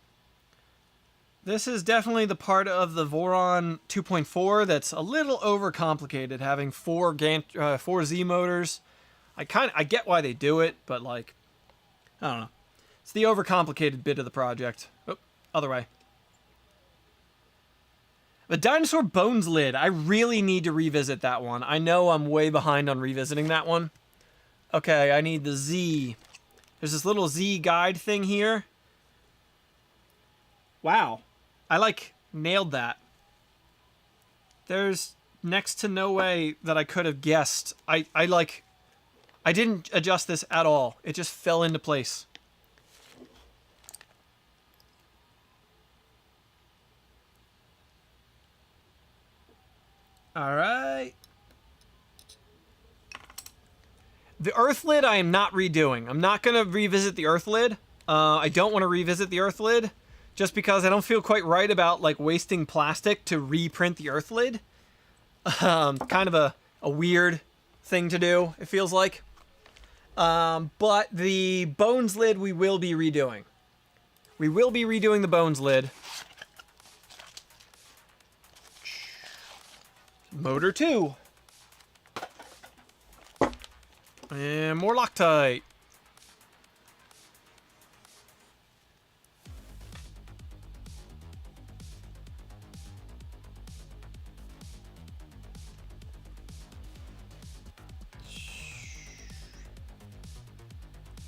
S1: This is definitely the part of the Voron 2.4 that's a little overcomplicated, having four Z motors. I get why they do it, but like, I don't know. It's the overcomplicated bit of the project. Oh, other way. The Dinosaur Bones lid. I really need to revisit that one. I know I'm way behind on revisiting that one. Okay, I need the Z. There's this little Z guide thing here. Wow. I, like, nailed that. There's next to no way that I could have guessed. I didn't adjust this at all. It just fell into place. All right. The earth lid I am not redoing. I'm not going to revisit the earth lid. I don't want to revisit the earth lid. Just because I don't feel quite right about, like, wasting plastic to reprint the earth lid. Kind of a weird thing to do, it feels like. But the bones lid we will be redoing. We will be redoing the bones lid. Motor 2. And more Loctite.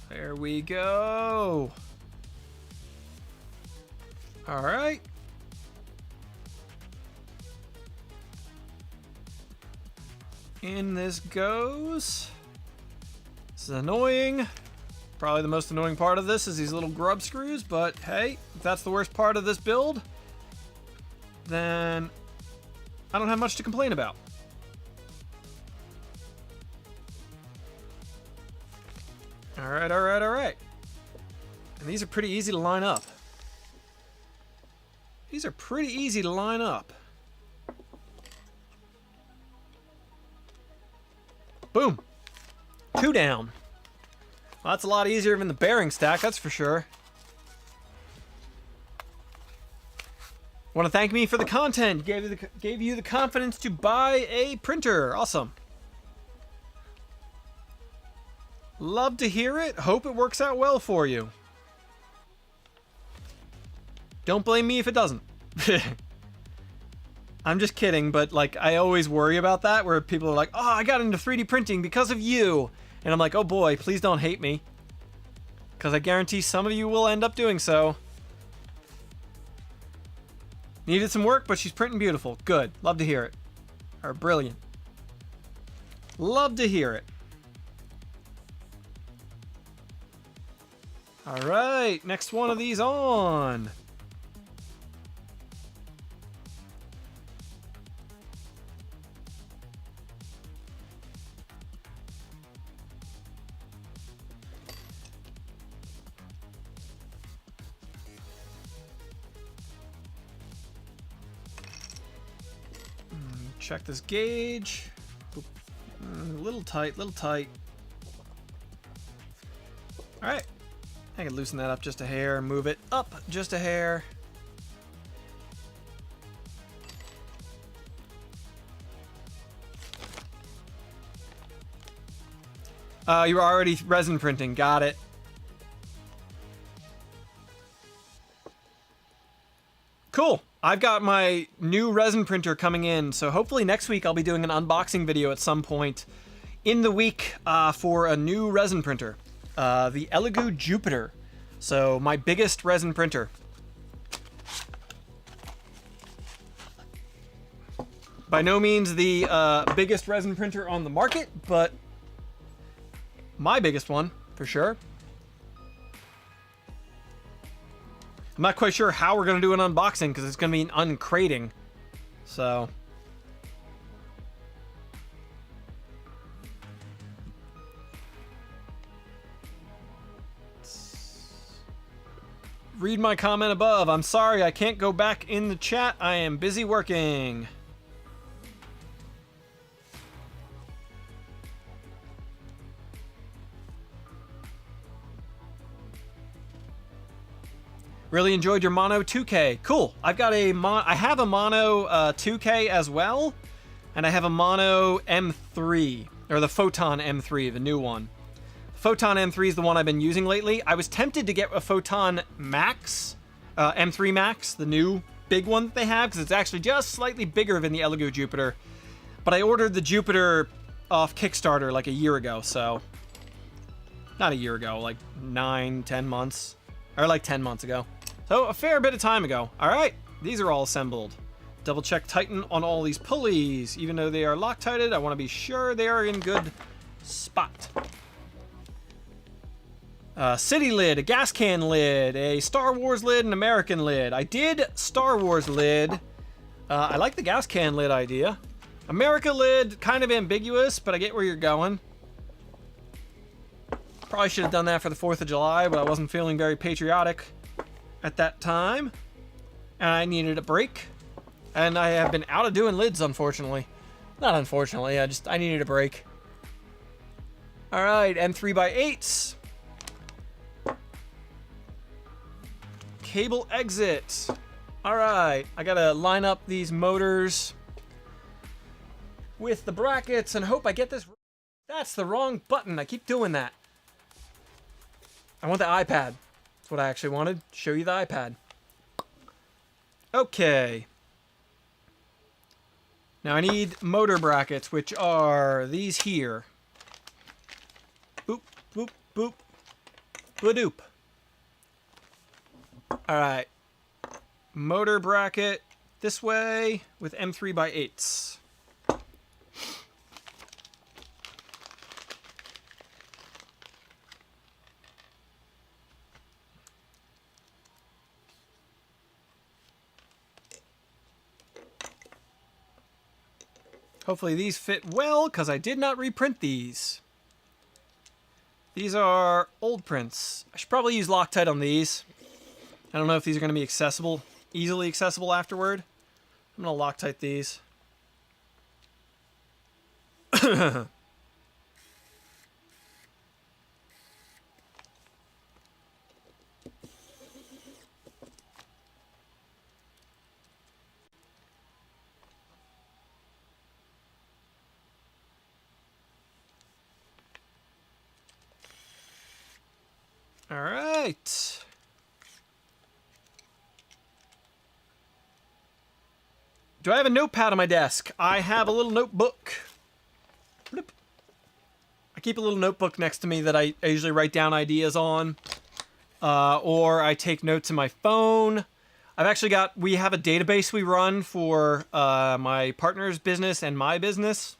S1: There we go. All right. In this goes. This is annoying. Probably the most annoying part of this is these little grub screws, but hey, if that's the worst part of this build, then I don't have much to complain about. All right, all right, all right. And these are pretty easy to line up. These are pretty easy to line up. Boom. 2 down. Well, that's a lot easier than the bearing stack, that's for sure. Want to thank me for the content. Gave you the confidence to buy a printer. Awesome. Love to hear it. Hope it works out well for you. Don't blame me if it doesn't. I'm just kidding, but like I always worry about that where people are like, "Oh, I got into 3D printing because of you." And I'm like, "Oh boy, please don't hate me." Cuz I guarantee some of you will end up doing so. Needed some work, but she's printing beautiful. Good. Love to hear it. Or brilliant. Love to hear it. All right, next one of these on. check this gauge. A little tight, little tight. All right, I can loosen that up just a hair, move it up just a hair. You're already resin printing, got it. Cool. I've got my new resin printer coming in, so hopefully next week I'll be doing an unboxing video at some point in the week for a new resin printer, the Elegoo Jupiter. So my biggest resin printer. By no means the biggest resin printer on the market, but my biggest one for sure. I'm not quite sure how we're going to do an unboxing because it's going to be an uncrating. So. Read my comment above. I'm sorry, I can't go back in the chat. I am busy working. Really enjoyed your mono 2K. Cool. I've got I have a mono 2K as well, and I have a mono M3, or the Photon M3, the new one. Photon M3 is the one I've been using lately. I was tempted to get a Photon Max, M3 Max, the new big one that they have, because it's actually just slightly bigger than the Elegoo Jupiter. But I ordered the Jupiter off Kickstarter like a year ago, so not a year ago, like 9-10 months, or like 10 months ago. So a fair bit of time ago. All right, these are all assembled. Double check Titan on all these pulleys. Even though they are Loctited, I want to be sure they are in good spot. City lid, a gas can lid, a Star Wars lid, an American lid. I did Star Wars lid. I like the gas can lid idea. America lid, kind of ambiguous, but I get where you're going. Probably should have done that for the 4th of July, but I wasn't feeling very patriotic at that time, and I needed a break, and I have been out of doing lids, unfortunately. Not unfortunately, I needed a break. All right, M3x8s. Cable exit. All right, I gotta line up these motors with the brackets and hope I get this. That's the wrong button. I keep doing that. I want the iPad. That's what I actually wanted. Show you the iPad. Okay. Now I need motor brackets, which are these here. Boop, boop, boop, badoop. All right. Motor bracket this way with M3x8s. Hopefully these fit well, because I did not reprint these. These are old prints. I should probably use Loctite on these. I don't know if these are going to be accessible, easily accessible afterward. I'm going to Loctite these. All right. Do I have a notepad on my desk? I have a little notebook. I keep a little notebook next to me that I usually write down ideas on, or I take notes in my phone. We have a database we run for my partner's business and my business,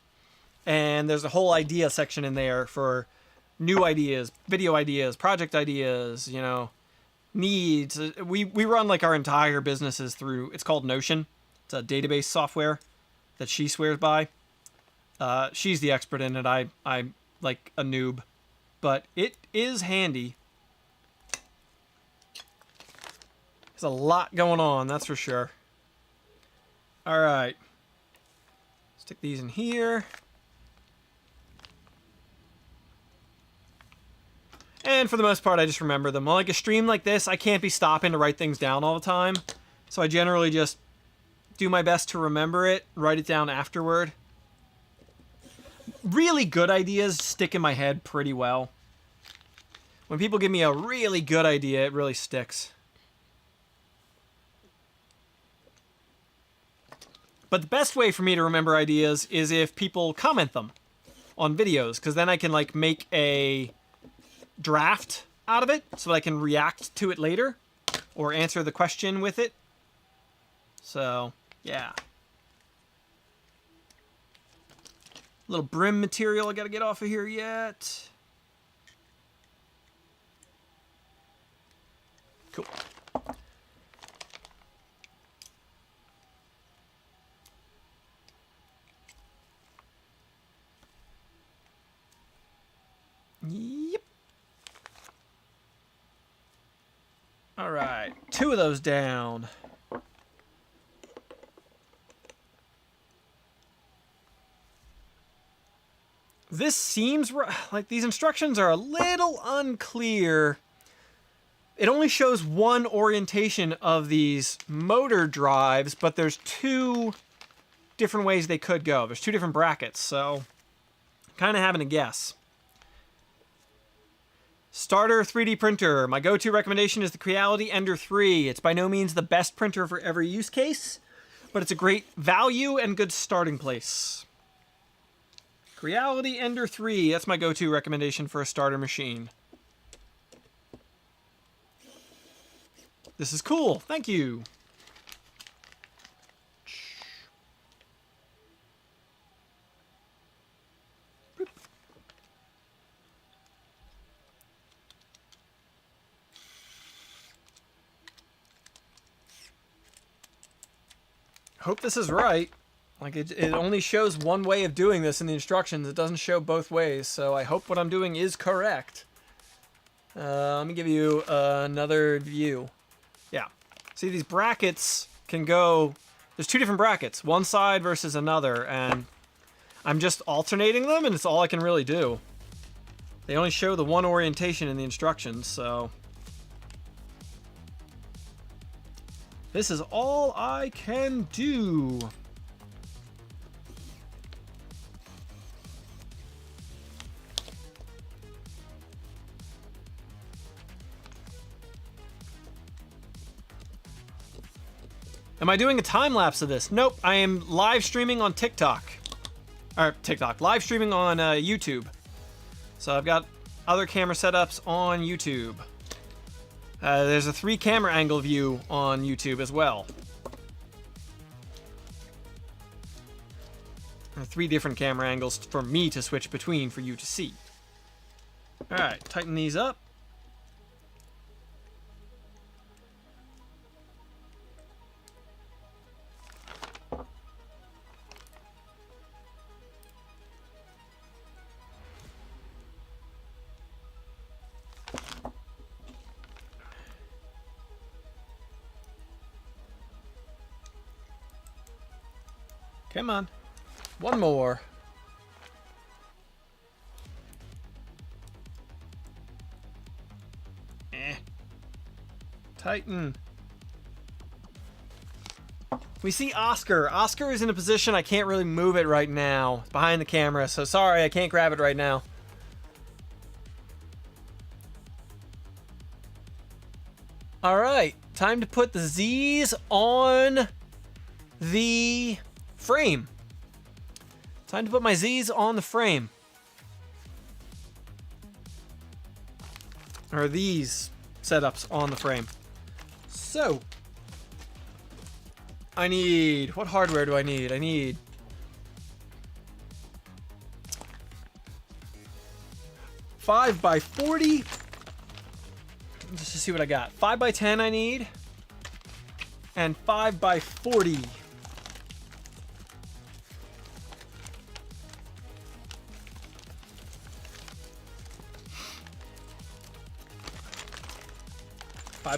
S1: and there's a whole idea section in there for new ideas, video ideas, project ideas, you know, needs. We run like our entire businesses through, it's called Notion. It's a database software that she swears by. She's the expert in it. I'm like a noob, but it is handy. There's a lot going on, that's for sure. All right. Let's Stick these in here. And for the most part, I just remember them. On like a stream like this, I can't be stopping to write things down all the time. So I generally just do my best to remember it, write it down afterward. Really good ideas stick in my head pretty well. When people give me a really good idea, it really sticks. But the best way for me to remember ideas is if people comment them on videos, because then I can like make a draft out of it so that I can react to it later or answer the question with it. So, yeah. Little brim material I gotta get off of here yet. Cool. Yep. All right, 2 of those down. This seems like these instructions are a little unclear. It only shows one orientation of these motor drives, but there's 2 different ways they could go. There's 2 different brackets, so kind of having a guess. Starter 3D printer. My go-to recommendation is the Creality Ender 3. It's by no means the best printer for every use case, but it's a great value and good starting place. Creality Ender 3. That's my go-to recommendation for a starter machine. This is cool. Thank you. Hope this is right. Like it only shows one way of doing this in the instructions. It doesn't show both ways, so I hope what I'm doing is correct. Let me give you another view. Yeah. See, these brackets can go... There's 2 different brackets, one side versus another, and I'm just alternating them, and it's all I can really do. They only show the one orientation in the instructions, so... This is all I can do. Am I doing a time lapse of this? Nope, I am live streaming on TikTok. Or TikTok, live streaming on YouTube. So I've got other camera setups on YouTube. There's a 3 camera angle view on YouTube as well. There are 3 different camera angles for me to switch between for you to see. Alright, tighten these up. Come on. One more. Tighten. We see Oscar. Oscar is in a position I can't really move it right now. It's behind the camera, so sorry, I can't grab it right now. Alright, time to put the Z's on the frame. Time to put my Z's on the frame. Or these setups on the frame. So, I need, what hardware do I need? I need 5x40. Just to see what I got. 5x10 I need. And 5x40.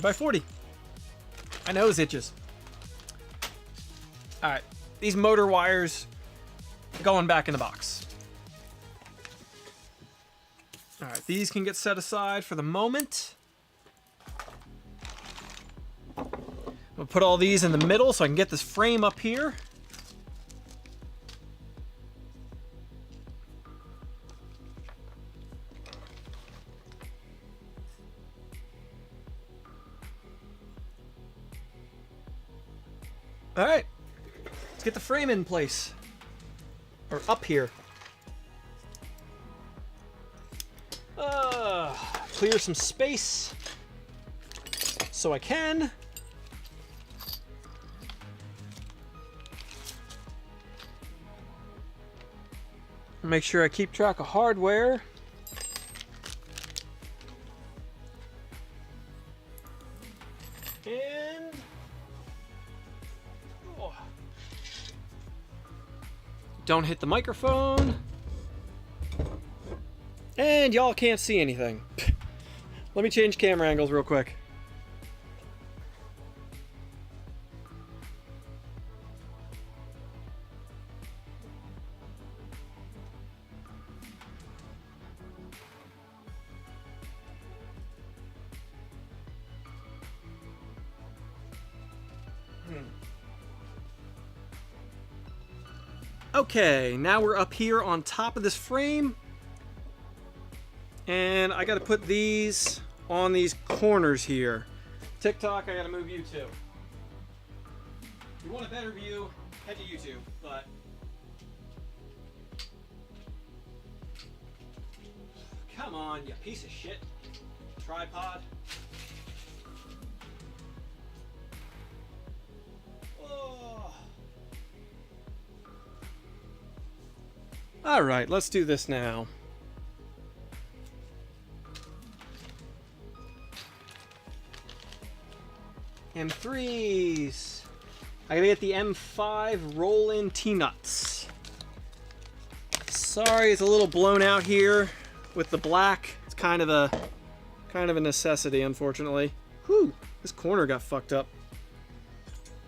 S1: By 40. My nose itches. Alright. These motor wires going back in the box. All right, these can get set aside for the moment. I'll put all these in the middle so I can get this frame up here. All right, let's get the frame in place, or up here. Clear some space so I can. Make sure I keep track of hardware. And don't hit the microphone. And y'all can't see anything. Let me change camera angles real quick. Okay, now we're up here on top of this frame. And I gotta put these on these corners here. TikTok, I gotta move you to. If you want a better view, head to YouTube, but come on, you piece of shit. Tripod. Oh. All right, let's do this now. M3s. I gotta get the M5 roll-in T-nuts. Sorry, it's a little blown out here with the black. It's kind of a necessity, unfortunately. Whew, this corner got fucked up.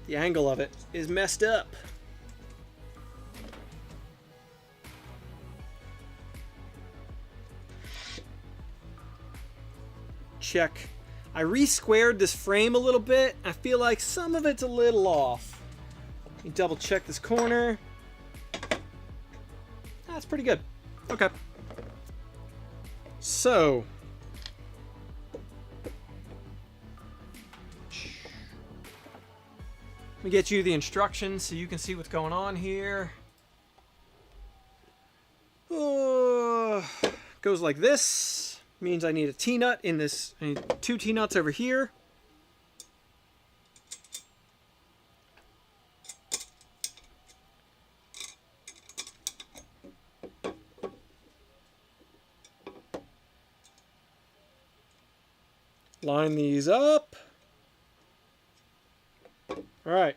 S1: The angle of it is messed up. Check. I re-squared this frame a little bit. I feel like some of it's a little off. Let me double check this corner. That's pretty good. Okay. So. Let me get you the instructions so you can see what's going on here. Goes like this. Means I need a T-nut in this. I need 2 T-nuts over here. Line these up. All right.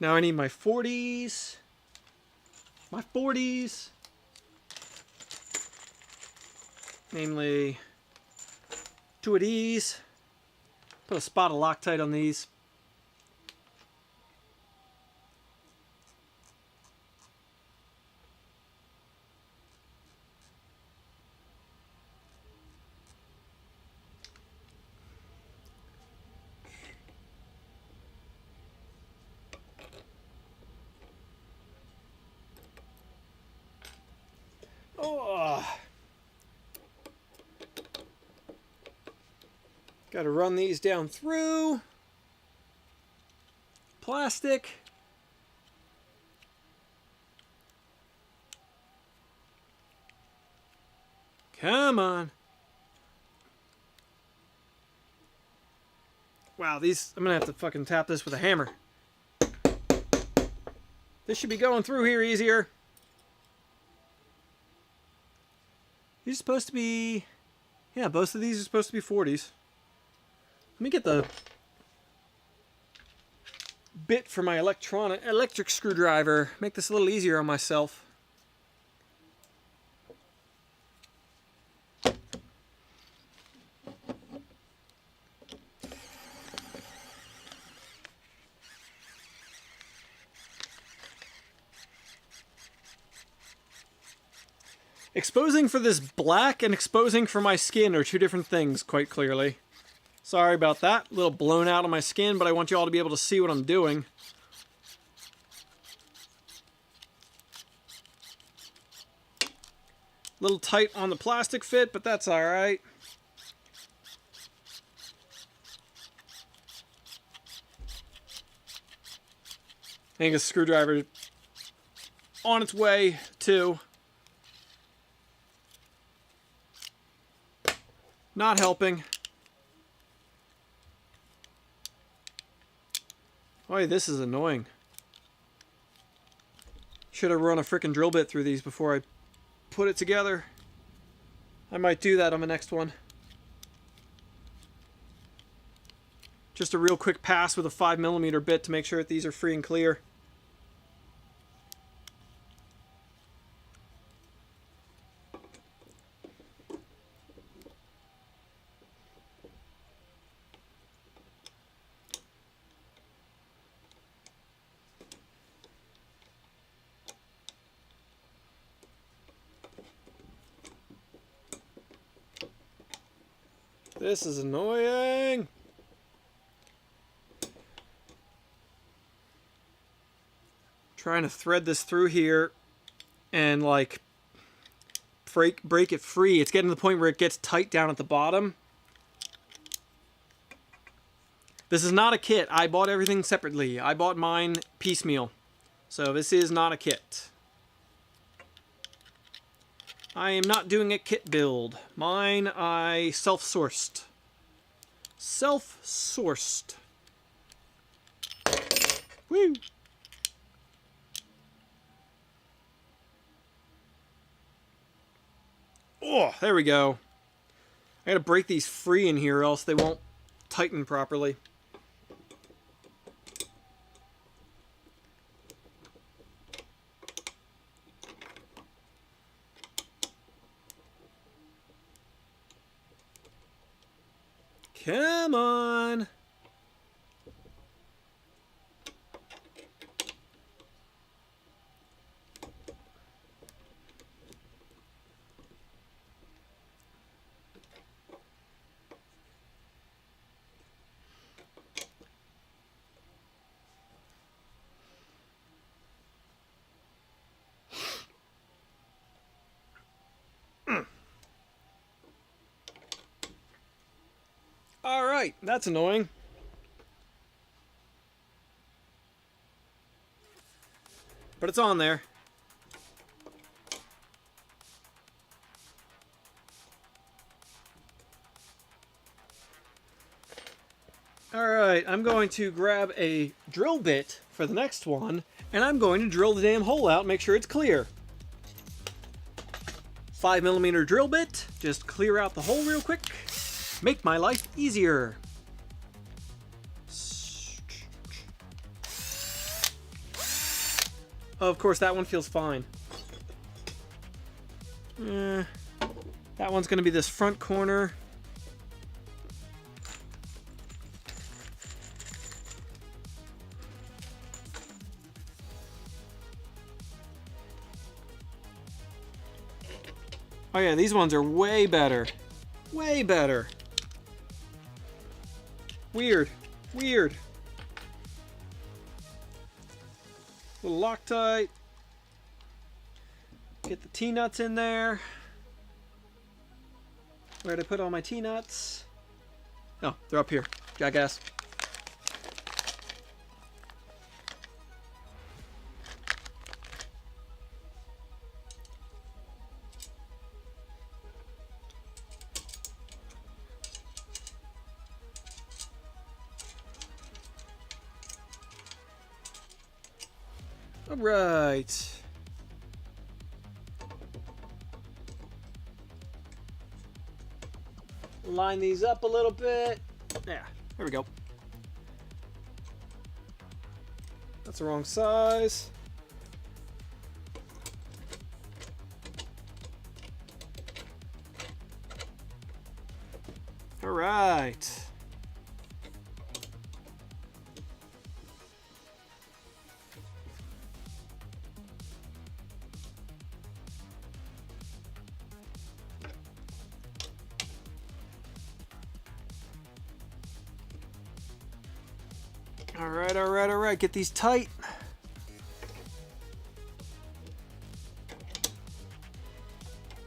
S1: Now I need my 40s. My 40s. Namely, 2 of these. Put a spot of Loctite on these. Oh. Got to run these down through. Plastic. Come on. Wow, these, I'm gonna have to fucking tap this with a hammer. This should be going through here easier. These are supposed to be, yeah, both of these are supposed to be 40s. Let me get the bit for my electric screwdriver. Make this a little easier on myself. Exposing for this black and exposing for my skin are two different things, quite clearly. Sorry about that. A little blown out on my skin, but I want you all to be able to see what I'm doing. A little tight on the plastic fit, but that's alright. I think a screwdriver on its way too. Not helping. Boy, this is annoying. Should have run a frickin' drill bit through these before I put it together. I might do that on the next one. Just a real quick pass with a 5mm bit to make sure that these are free and clear. This is annoying. Trying to thread this through here and like break it free. It's getting to the point where it gets tight down at the bottom. This is not a kit. I bought everything separately. I bought mine piecemeal. So this is not a kit. I am not doing a kit build. Mine I self-sourced. Self-sourced. Woo! Oh, there we go. I gotta break these free in here or else they won't tighten properly. Come on. Alright, that's annoying. But it's on there. Alright, I'm going to grab a drill bit for the next one, and I'm going to drill the damn hole out and make sure it's clear. 5mm drill bit, just clear out the hole real quick. Make my life easier. Oh, of course, that one feels fine. That one's going to be this front corner. Oh yeah, these ones are way better. Way better. Weird. Weird. Little Loctite. Get the T-nuts in there. Where'd I put all my T-nuts? Oh, they're up here. Jackass. All right. Line these up a little bit. Yeah, there we go. That's the wrong size. All right. Alright, alright, alright. Get these tight.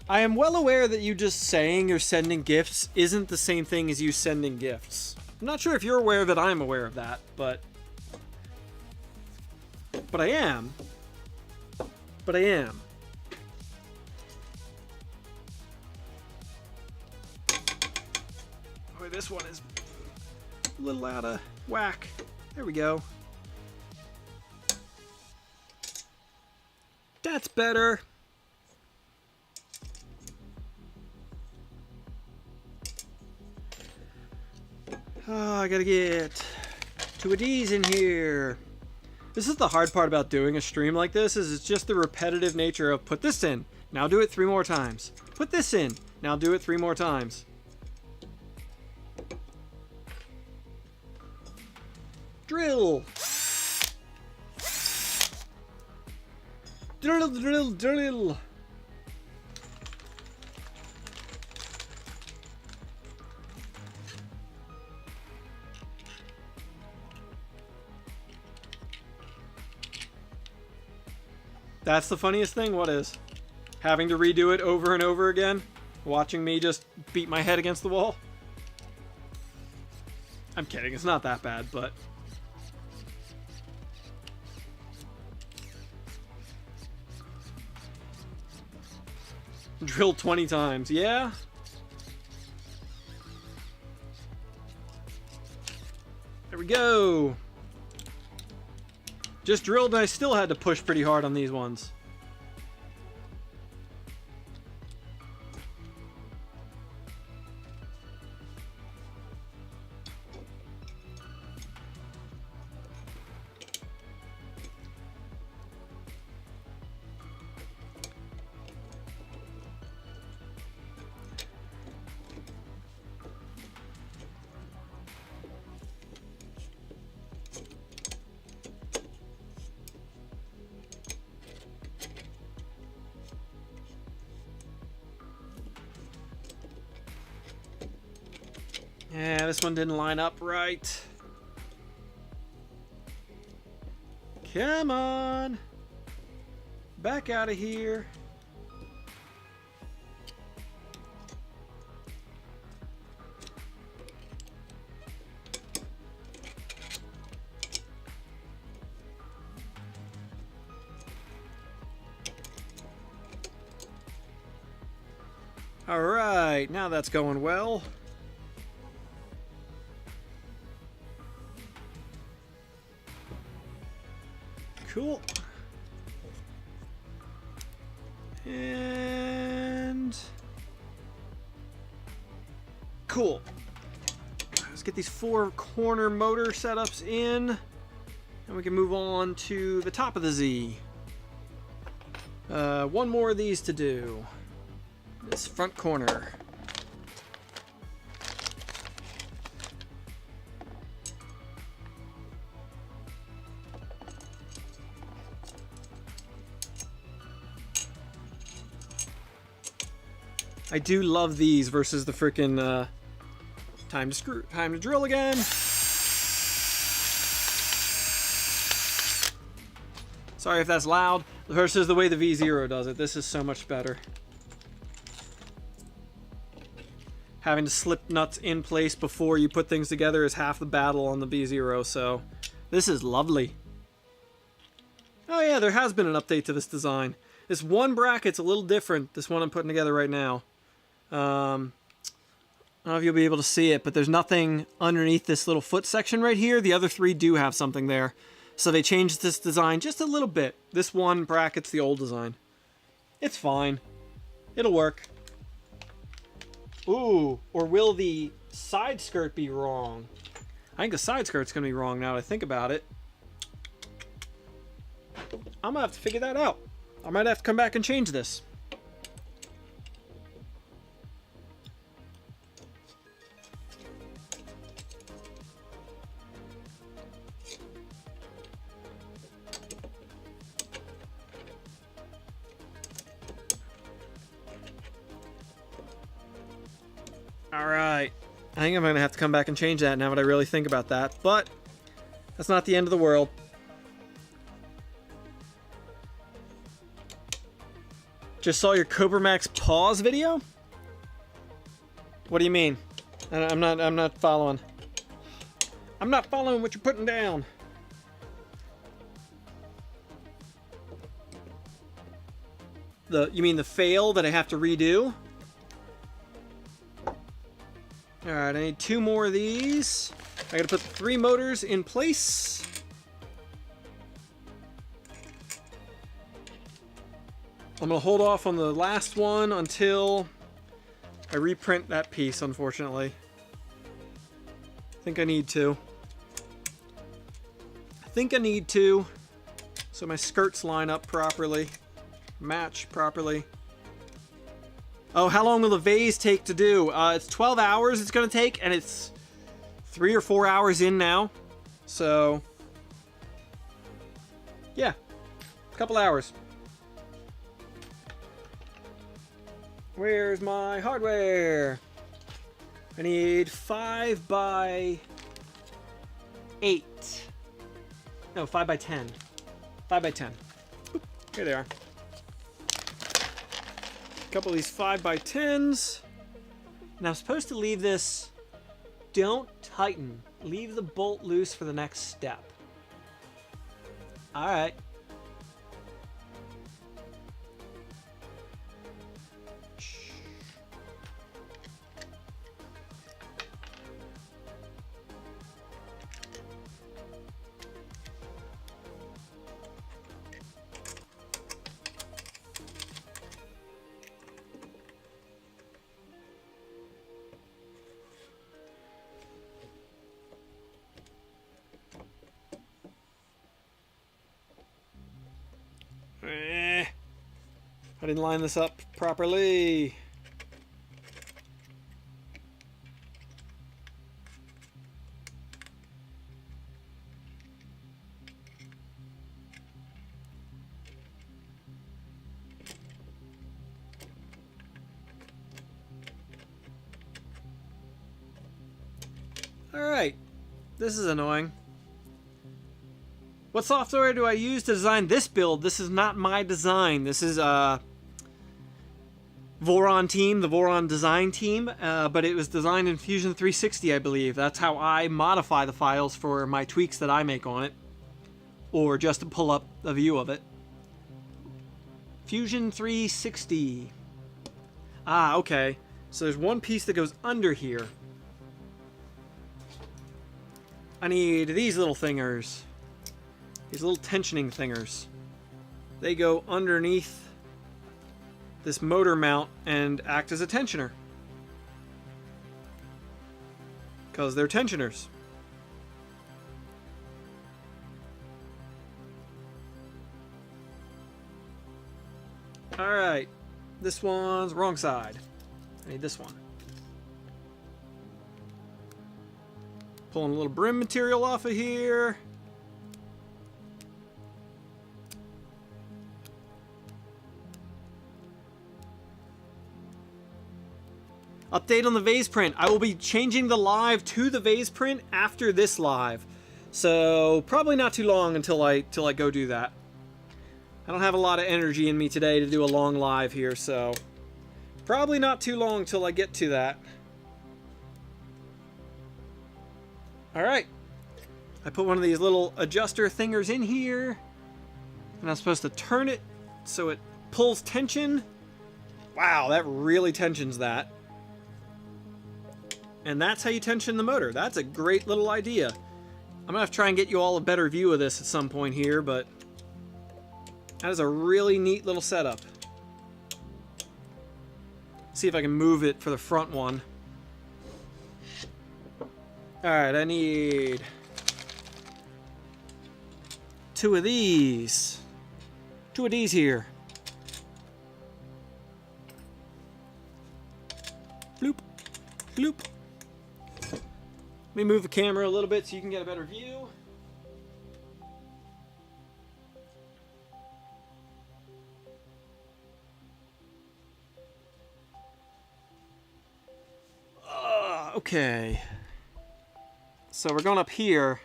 S1: I am well aware that you just saying you're sending gifts isn't the same thing as you sending gifts. I'm not sure if you're aware that I'm aware of that, but I am. But I am. Boy, this one is a little out of whack. There we go. That's better. Oh, I gotta get 2 of these in here. This is the hard part about doing a stream like this, is it's just the repetitive nature of put this in, now do it 3 more times. Put this in, now do it 3 more times. Drill! Drill, drill, drill! That's the funniest thing, what is? Having to redo it over and over again? Watching me just beat my head against the wall? I'm kidding, it's not that bad, but... Drill 20 times, yeah? There we go! Just drilled and I still had to push pretty hard on these ones. Yeah, this one didn't line up right. Come on. Back out of here. All right, now that's going well. Cool. And cool. Let's get these 4 corner motor setups in, and we can move on to the top of the Z. 1 more of these to do. This front corner. I do love these versus the frickin' time to drill again. Sorry if that's loud. Versus the way the V0 does it. This is so much better. Having to slip nuts in place before you put things together is half the battle on the V0, so this is lovely. Oh yeah, there has been an update to this design. This one bracket's a little different, this one I'm putting together right now. I don't know if you'll be able to see it, but there's nothing underneath this little foot section right here. The other 3 do have something there. So they changed this design just a little bit. This one bracket's the old design. It's fine. It'll work. Ooh, or will the side skirt be wrong? I think the side skirt's gonna be wrong now that I think about it. I'm gonna have to figure that out. I might have to come back and change this. Alright, I think I'm going to have to come back and change that now that I really think about that, but That's not the end of the world. Just saw your Cobra Max pause video? What do you mean? I'm not following. I'm not following what you're putting down. You mean the fail that I have to redo? Alright, I need 2 more of these. I gotta put the 3 motors in place. I'm gonna hold off on the last one until I reprint that piece, unfortunately. I think I need to. So my skirts line up properly. Match properly. Oh, how long will the vase take to do? It's 12 hours it's gonna take, and it's 3 or 4 hours in now. So, yeah, a couple hours. Where's my hardware? I need 5 by 8. No, 5 by 10. 5 by 10. Oop, here they are. A couple of these 5 by 10s. And I'm supposed to leave this. Don't tighten. Leave the bolt loose for the next step. All right. I didn't line this up properly. All right, this is annoying. What software do I use to design this build? This is not my design. This is Voron team, the Voron design team, but it was designed in Fusion 360, I believe. That's how I modify the files for my tweaks that I make on it, or just to pull up a view of it. Fusion 360. Ah, okay. So there's one piece that goes under here. I need these little thingers. These little tensioning thingers. They go underneath this motor mount and act as a tensioner. Because they're tensioners. Alright. This one's wrong side. I need this one. Pulling a little brim material off of here. Update on the vase print. I will be changing the live to the vase print after this live. So probably not too long until I go do that. I don't have a lot of energy in me today to do a long live here, so probably not too long till I get to that. Alright. I put one of these little adjuster thingers in here. And I'm supposed to turn it so it pulls tension. Wow, that really tensions that. And that's how you tension the motor. That's a great little idea. I'm gonna have to try and get you all a better view of this at some point here, but that is a really neat little setup. See if I can move it for the front one. Alright, I need 2 of these. 2 of these here. Bloop. Bloop. Let me move the camera a little bit so you can get a better view. Okay. So we're going up here.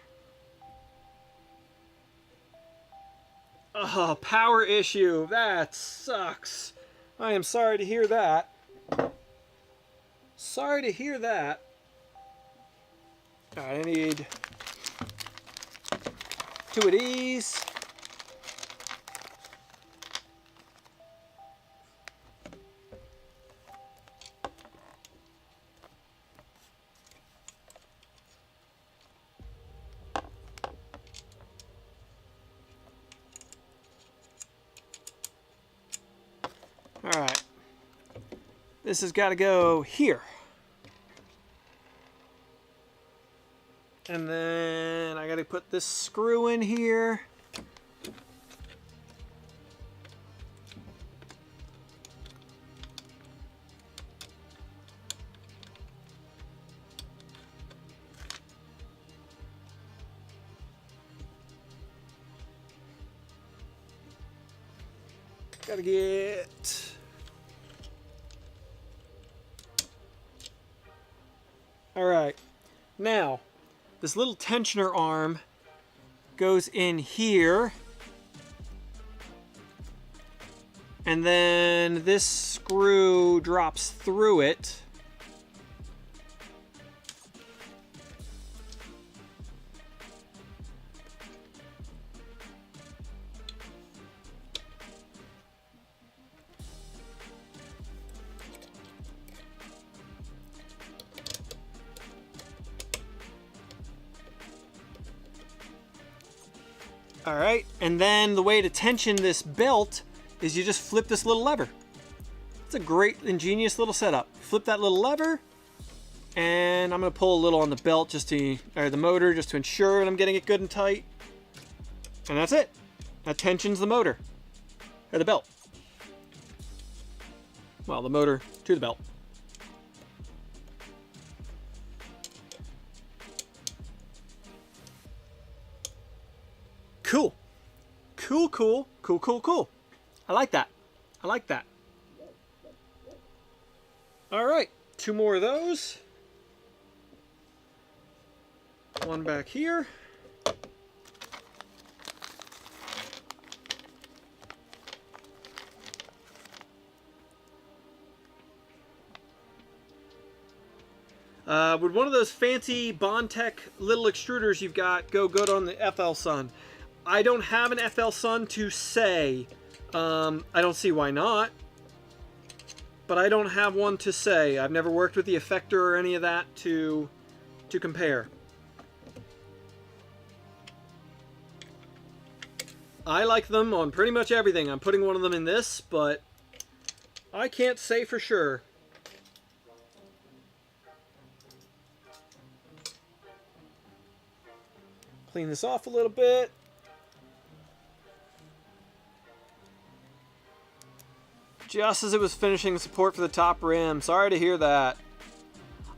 S1: Oh, power issue. That sucks. I am sorry to hear that. Sorry to hear that. Alright, I need 2 of these. Alright. This has got to go here. And then I got to put this screw in here. Gotta get... Alright, now, this little tensioner arm goes in here, and then this screw drops through it. Alright, and then the way to tension this belt is you just flip this little lever. It's a great, ingenious little setup. Flip that little lever, and I'm going to pull a little on the belt or the motor just to ensure that I'm getting it good and tight. And that's it. That tensions the motor, or the belt. Well, the motor to the belt. Cool. Cool, cool, cool, cool, cool. I like that. I like that. All right, 2 more of those. One back here. Would one of those fancy BondTech little extruders you've got go good on the FL Sun? I don't have an FL Sun to say. I don't see why not. But I don't have one to say. I've never worked with the effector or any of that to compare. I like them on pretty much everything. I'm putting one of them in this, but I can't say for sure. Clean this off a little bit. Just as it was finishing the support for the top rim. Sorry to hear that.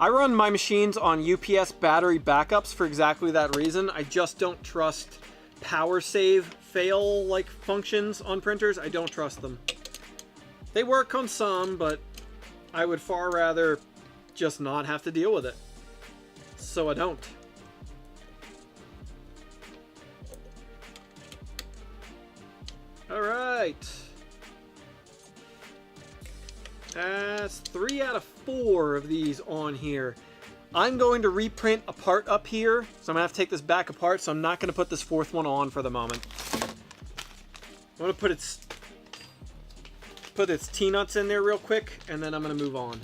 S1: I run my machines on UPS battery backups for exactly that reason. I just don't trust power save fail like functions on printers. I don't trust them. They work on some, but I would far rather just not have to deal with it. So I don't. All right. That's 3 out of 4 of these on here. I'm going to reprint a part up here, so I'm gonna have to take this back apart, so I'm not gonna put this 4th one on for the moment. I'm gonna put its T-nuts in there real quick, and then I'm gonna move on.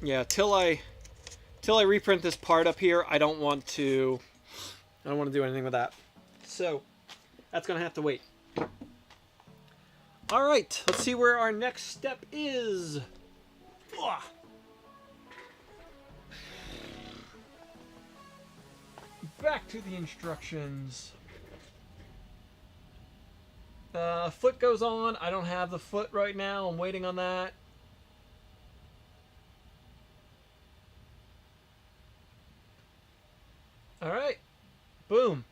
S1: Yeah, till I reprint this part up here, I don't want to do anything with that. So that's gonna have to wait. All right, let's see where our next step is. Ugh. Back to the instructions. Foot goes on. I don't have the foot right now. I'm waiting on that. All right, boom.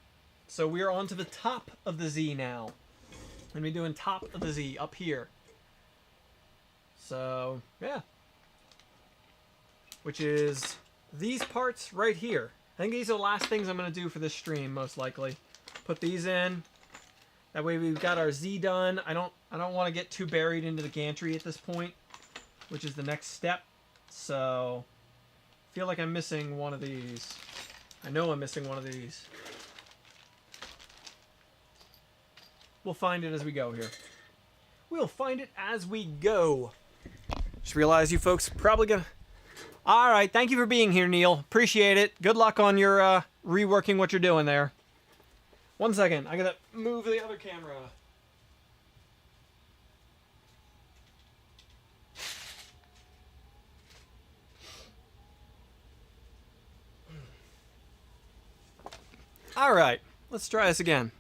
S1: So we're on to the top of the Z now. I'm gonna be doing top of the Z up here. So yeah, which is these parts right here. I think these are the last things I'm going to do for this stream, most likely. Put these in. That way we've got our Z done. I don't want to get too buried into the gantry at this point, which is the next step. So I feel like I'm missing one of these. I know I'm missing one of these. We'll find it as we go here. We'll find it as we go. Just realized you folks probably gonna... All right, thank you for being here, Neil. Appreciate it. Good luck on your reworking what you're doing there. 1 second, I gotta move the other camera. All right, let's try this again.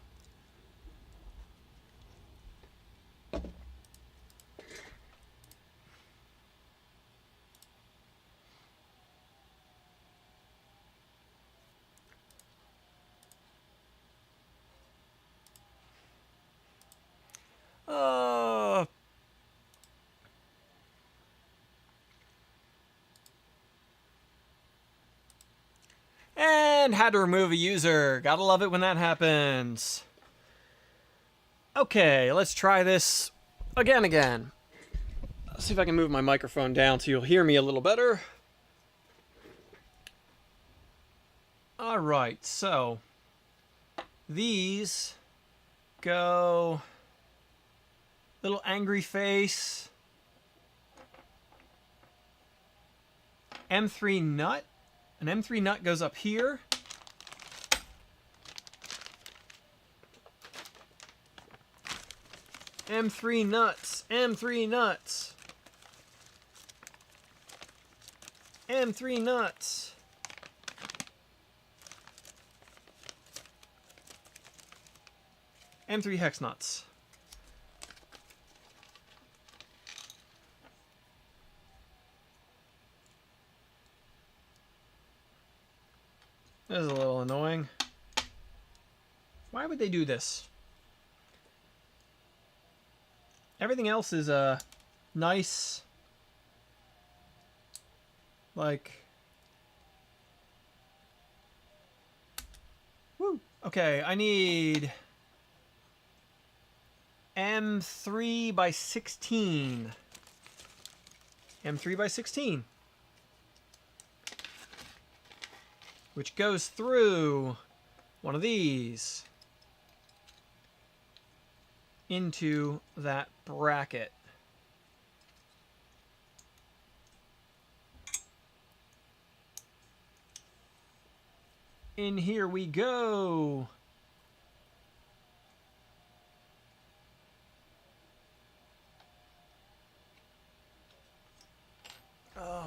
S1: And had to remove a user. Gotta love it when that happens. Okay, let's try this again. Let's see if I can move my microphone down so you'll hear me a little better. All right, so these go little angry face, M3 nut. An M3 nut goes up here. M3 nuts, M3 nuts. M3 nuts. M3 hex nuts. This is a little annoying. Why would they do this? Everything else is nice. Like, woo. Okay, I need M3 by 16. M3 by 16. Which goes through one of these into that bracket. In here we go.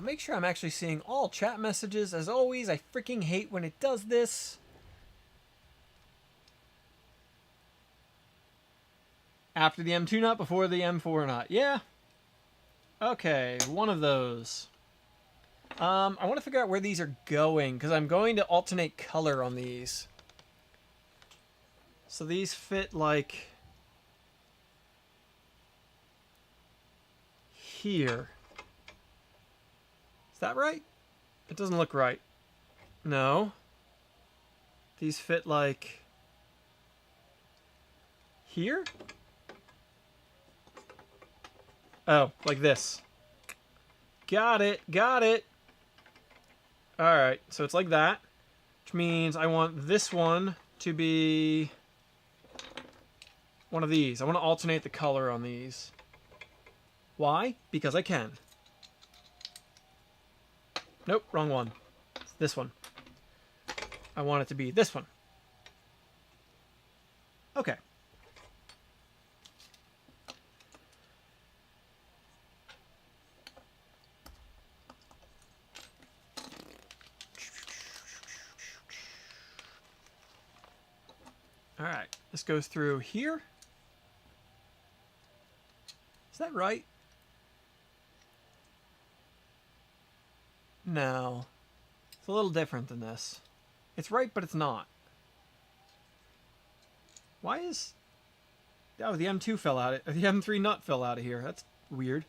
S1: Make sure I'm actually seeing all chat messages. As always, I freaking hate when it does this. After the M2 nut, before the M4 nut. Yeah. Okay, one of those. I want to figure out where these are going, because I'm going to alternate color on these. So these fit like here. Is that right? It doesn't look right. No. These fit like here? Oh, like this. Got it, got it. Alright, so it's like that. Which means I want this one to be one of these. I want to alternate the color on these. Why? Because I can. Nope, wrong one. It's this one. I want it to be this one. Okay. All right, this goes through here. Is that right? No. It's a little different than this. It's right, but it's not. Why is... Oh, the M2 fell out of... The M3 nut fell out of here. That's weird.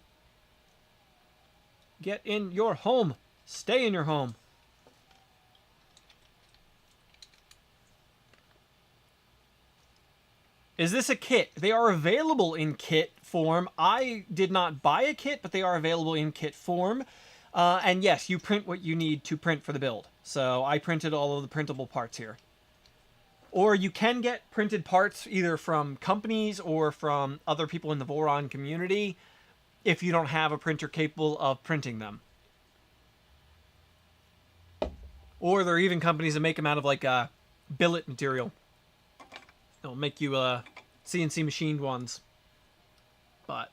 S1: Get in your home. Stay in your home. Is this a kit? They are available in kit form. I did not buy a kit, but they are available in kit form. And yes, you print what you need to print for the build. So I printed all of the printable parts here. Or you can get printed parts either from companies or from other people in the Voron community if you don't have a printer capable of printing them. Or there are even companies that make them out of like billet material. They'll make you CNC machined ones. But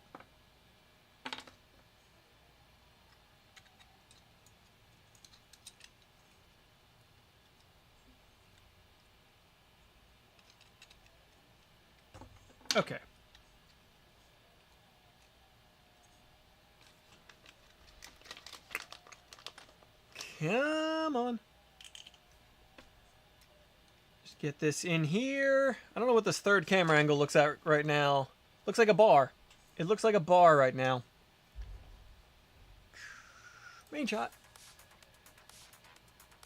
S1: okay. Come on. Just get this in here. I don't know what this third camera angle looks at right now. Looks like a bar. It looks like a bar right now. Main shot.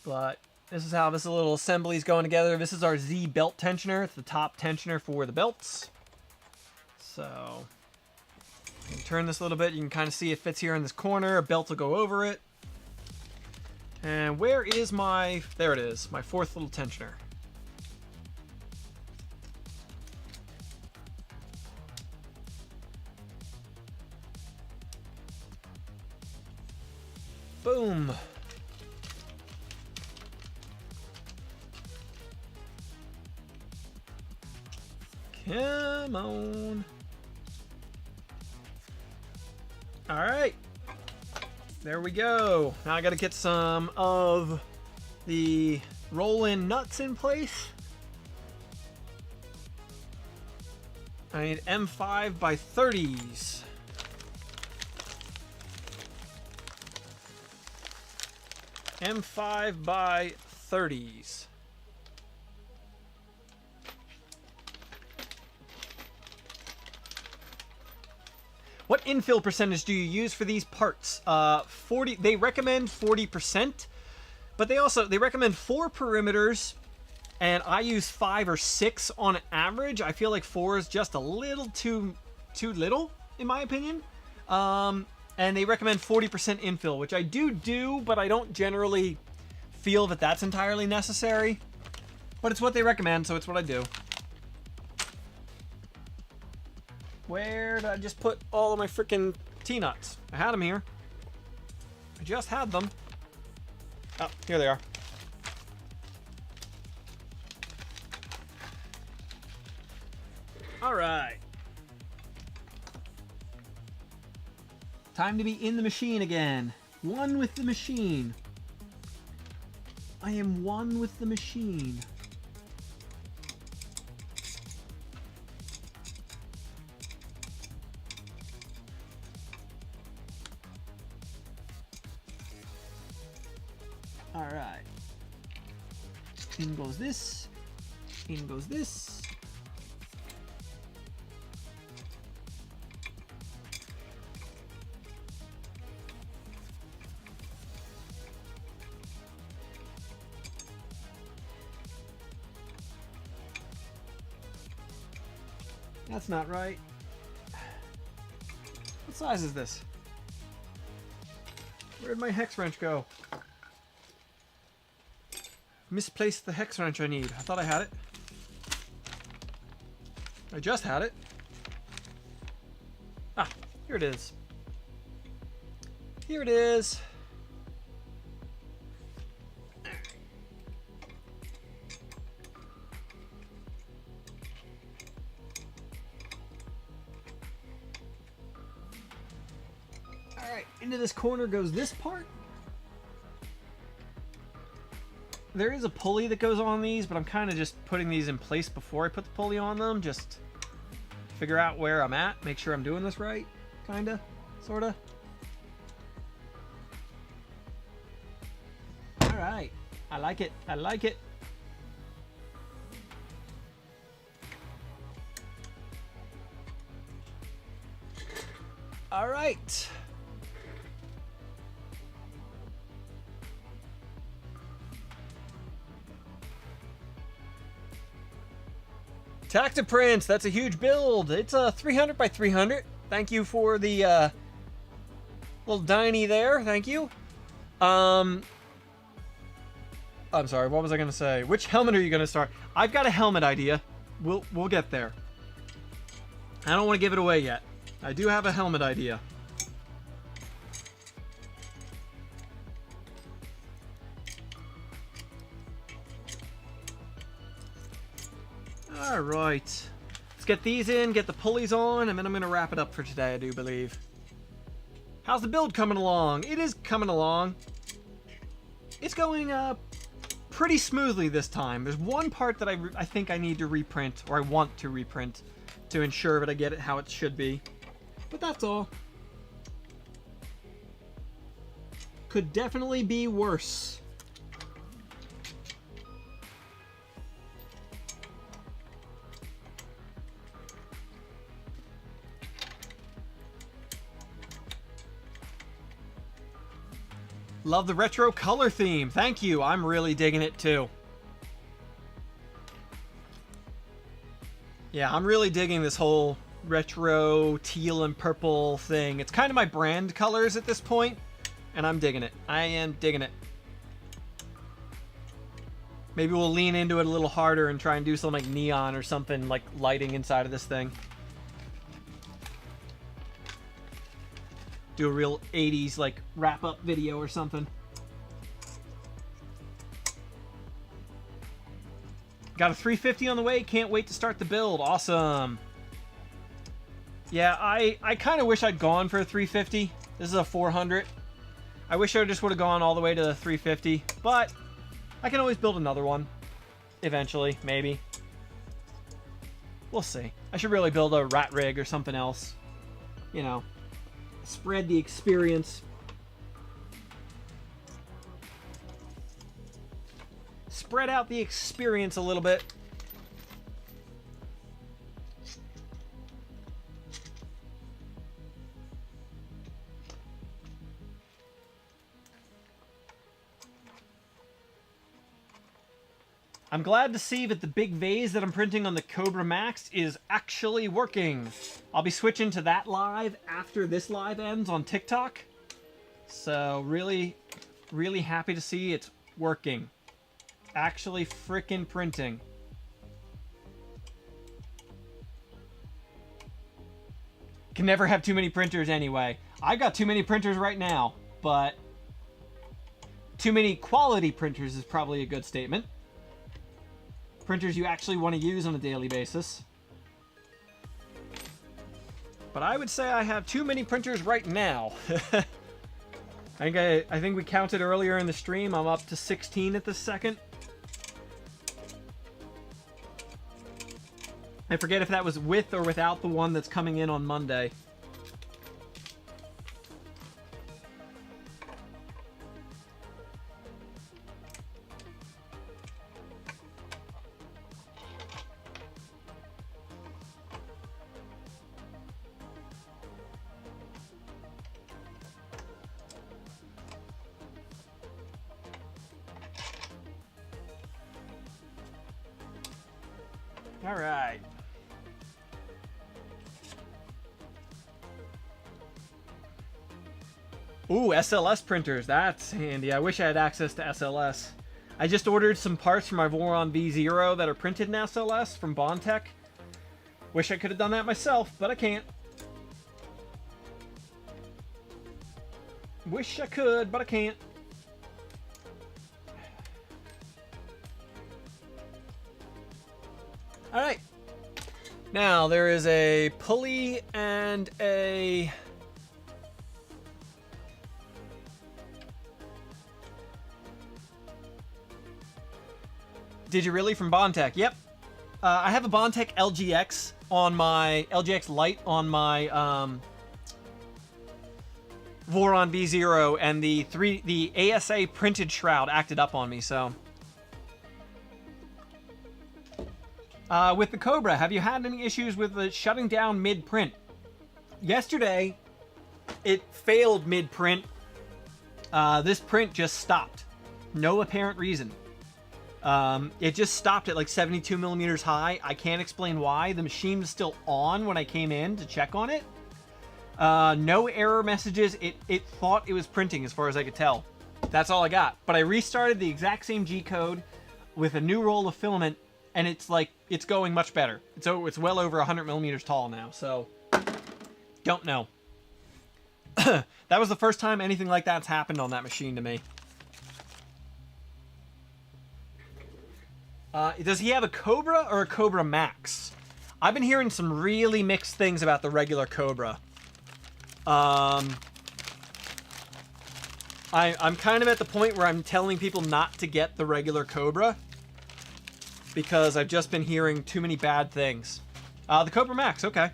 S1: But this is how this little assembly is going together. This is our Z belt tensioner. It's the top tensioner for the belts. So you can turn this a little bit. You can kind of see it fits here in this corner. A belt will go over it. And where is my... There it is. My fourth little tensioner. Boom. Come on. All right. There we go. Now I got to get some of the roll-in nuts in place. I need M5 by 30s. M5 by 30s. What infill percentage do you use for these parts? 40. They recommend 40%, but they recommend 4 perimeters, and I use 5 or 6 on average. I feel like 4 is just a little too little, in my opinion. And they recommend 40% infill, which I do, but I don't generally feel that that's entirely necessary. But it's what they recommend, so it's what I do. Where did I just put all of my freaking T-nuts? I had them here. I just had them. Oh, here they are. All right. Time to be in the machine again. One with the machine. I am one with the machine. All right. In goes this. In goes this. That's not right. What size is this? Where'd my hex wrench go? Misplaced the hex wrench I need. I thought I had it. I just had it. Ah, here it is. Here it is. Alright, into this corner goes this part. There is a pulley that goes on these, but I'm kind of just putting these in place before I put the pulley on them, just to figure out where I'm at, make sure I'm doing this right, kinda, sorta. All right, I like it, I like it. All right. Tacta Prints, that's a huge build. It's a 300 by 300. Thank you for the little Diney there. Thank you. I'm sorry, what was I gonna say? Which helmet are you gonna start? I've got a helmet idea. We'll get there. I don't want to give it away yet. I do have a helmet idea. Alright. Let's get these in, get the pulleys on, and then I'm going to wrap it up for today, I do believe. How's the build coming along? It is coming along. It's going pretty smoothly this time. There's one part that I think I need to reprint, or I want to reprint, to ensure that I get it how it should be. But that's all. Could definitely be worse. Love the retro color theme. Thank you. I'm really digging it too. Yeah, I'm really digging this whole retro teal and purple thing. It's kind of my brand colors at this point, and I'm digging it. I am digging it. Maybe we'll lean into it a little harder and try and do something like neon or something, like lighting inside of this thing. Do a real 80s like wrap-up video or something. Got a 350 on the way. Can't wait to start the build. Awesome. Yeah, I kind of wish I'd gone for a 350. This is a 400. I wish I just would have gone all the way to the 350, but I can always build another one eventually, maybe. We'll see. I should really build a rat rig or something else. You know, spread the experience. Spread out the experience a little bit. I'm glad to see that the big vase that I'm printing on the Cobra Max is actually working. I'll be switching to that live after this live ends on TikTok. So really, really happy to see it's working. Actually frickin' printing. Can never have too many printers anyway. I got too many printers right now, but too many quality printers is probably a good statement. Printers you actually want to use on a daily basis. But I would say I have too many printers right now. I think we counted earlier in the stream. I'm up to 16 at this second. I forget if that was with or without the one that's coming in on Monday. All right. Ooh, SLS printers. That's handy. I wish I had access to SLS. I just ordered some parts for my Voron V0 that are printed in SLS from BondTech. Wish I could have done that myself, but I can't. Wish I could, but I can't. Alright. Now, there is a pulley and a... Did you really? From BondTech? Yep. I have a BondTech LGX on my... LGX Lite on my Voron V0, and the ASA printed shroud acted up on me, so... with the Cobra, have you had any issues with the shutting down mid-print? Yesterday, it failed mid-print. This print just stopped. No apparent reason. It just stopped at like 72 millimeters high. I can't explain why. The machine was still on when I came in to check on it. No error messages. It thought it was printing as far as I could tell. That's all I got. But I restarted the exact same G code with a new roll of filament, and it's like, it's going much better. It's well over 100 millimeters tall now, so don't know. That was the first time anything like that's happened on that machine to me. Does he have a Cobra or a Cobra Max? I've been hearing some really mixed things about the regular Cobra. I'm kind of at the point where I'm telling people not to get the regular Cobra because I've just been hearing too many bad things. The Cobra Max, okay.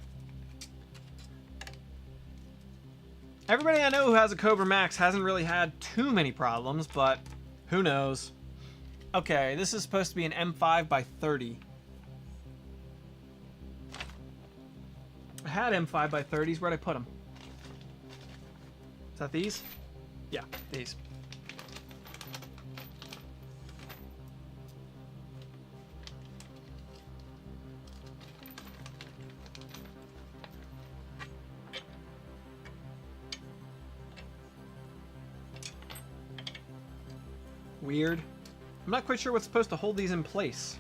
S1: Everybody I know who has a Cobra Max hasn't really had too many problems, but who knows. Okay, this is supposed to be an M5 by 30. I had M5 by 30s. Where'd I put them? Is that these? Yeah, these. Weird. I'm not quite sure what's supposed to hold these in place.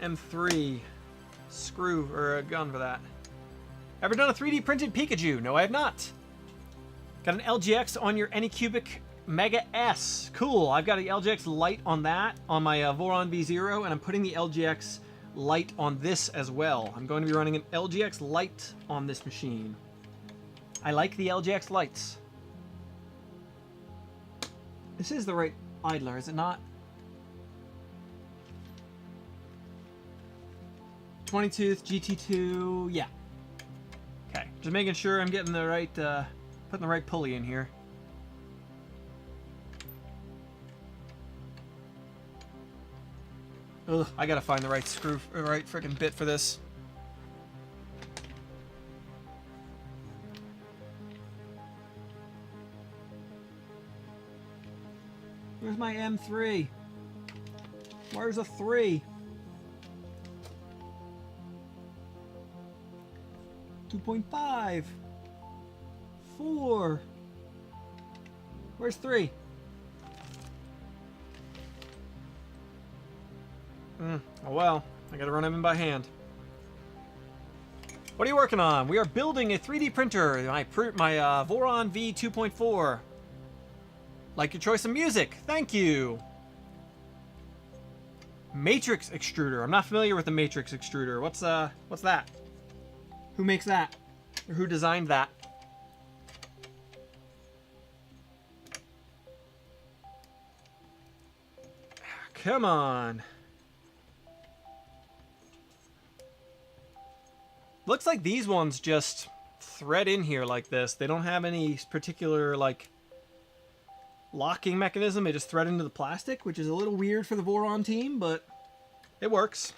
S1: M3. Screw, or a gun for that. Ever done a 3D printed Pikachu? No, I have not. Got an LGX on your Anycubic Mega S. Cool, I've got an LGX light on that, on my Voron V0, and I'm putting the LGX light on this as well. I'm going to be running an LGX light on this machine. I like the LGX lights. This is the right idler, is it not? 20-tooth GT2, yeah. Okay, just making sure I'm getting the right, putting the right pulley in here. Ugh, I gotta find the right screw, right freaking bit for this. Where's my M3? Where's a 3? 2.5. 4. Where's 3? Oh well, I gotta run them in by hand. What are you working on? We are building a 3D printer. My Voron V2.4. Like your choice of music. Thank you. Matrix extruder. I'm not familiar with the matrix extruder. What's that? Who makes that? Or who designed that? Come on. Looks like these ones just thread in here like this. They don't have any particular, like, locking mechanism. They just thread into the plastic, which is a little weird for the Voron team, but it works.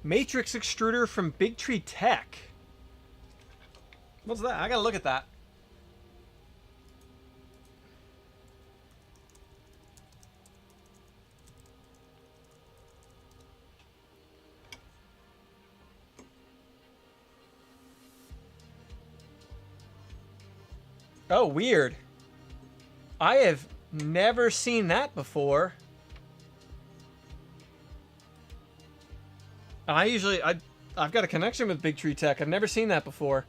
S1: Matrix extruder from BigTreeTech. What's that? I gotta look at that. Oh, weird. I have never seen that before. I've got a connection with BigTreeTech. I've never seen that before.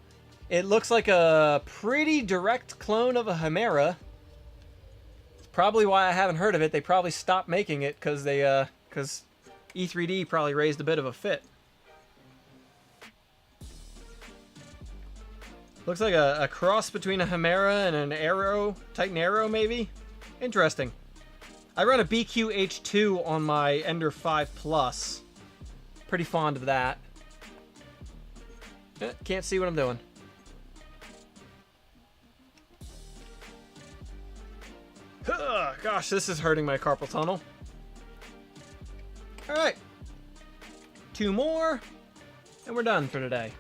S1: It looks like a pretty direct clone of a Chimera. It's probably why I haven't heard of it. They probably stopped making it because because E3D probably raised a bit of a fit. Looks like a cross between a Chimera and an Arrow, Titan Arrow maybe? Interesting. I run a BQ-H2 on my Ender 5 Plus. Pretty fond of that. Can't see what I'm doing. Gosh, this is hurting my carpal tunnel. All right. 2 more, and we're done for today.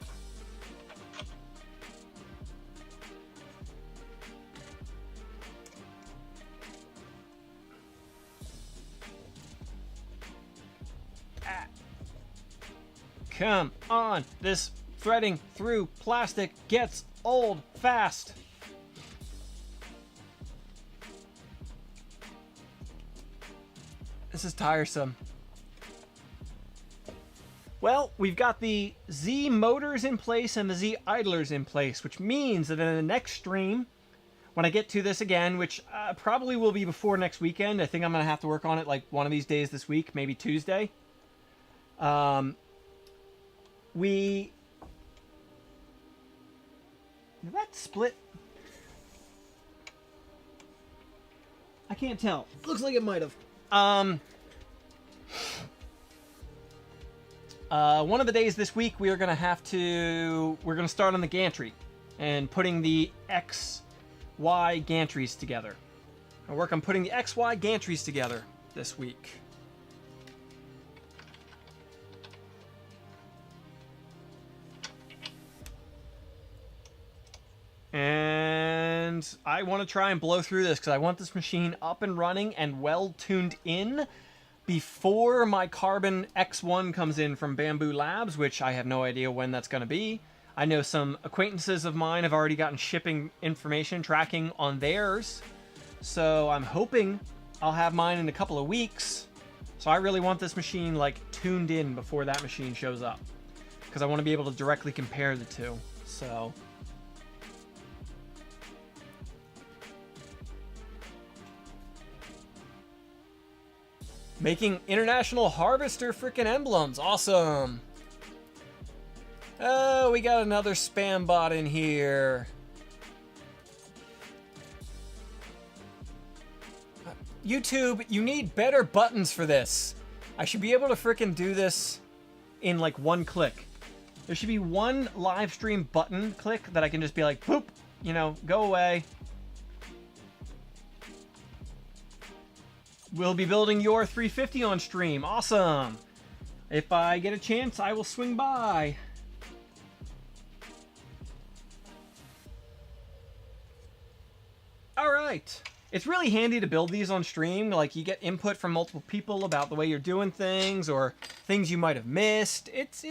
S1: Come on, this threading through plastic gets old fast. This is tiresome. Well, we've got the Z motors in place and the Z idlers in place, which means that in the next stream, when I get to this again, which probably will be before next weekend, I think I'm going to have to work on it like one of these days this week, maybe Tuesday. Did that split? I can't tell. Looks like it might have. One of the days this week we're going to start on the Gantry and putting the XY gantries together. I'll work on putting the XY gantries together this week. And I want to try and blow through this because I want this machine up and running and well tuned in before my Carbon X1 comes in from Bamboo Labs, which I have no idea when that's going to be. I know some acquaintances of mine have already gotten shipping information tracking on theirs. So I'm hoping I'll have mine in a couple of weeks. So I really want this machine like tuned in before that machine shows up, because I want to be able to directly compare the two. So making International Harvester frickin' emblems. Awesome. Oh, we got another spam bot in here. YouTube, you need better buttons for this. I should be able to frickin' do this in like one click. There should be one live stream button click that I can just be like, boop, you know, go away. We'll be building your 350 on stream. Awesome. If I get a chance, I will swing by. All right. It's really handy to build these on stream. Like, you get input from multiple people about the way you're doing things or things you might have missed. It's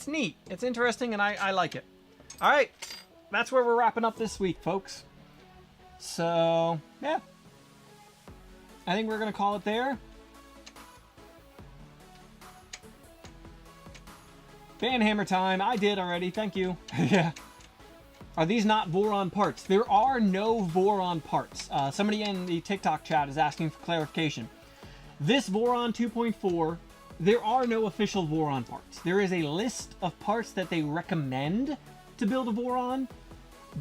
S1: neat. It's interesting, and I like it. All right. That's where we're wrapping up this week, folks. So, yeah. I think we're going to call it there. Fan hammer time. I did already. Thank you. Yeah. Are these not Voron parts? There are no Voron parts. Somebody in the TikTok chat is asking for clarification. This Voron 2.4, there are no official Voron parts. There is a list of parts that they recommend to build a Voron,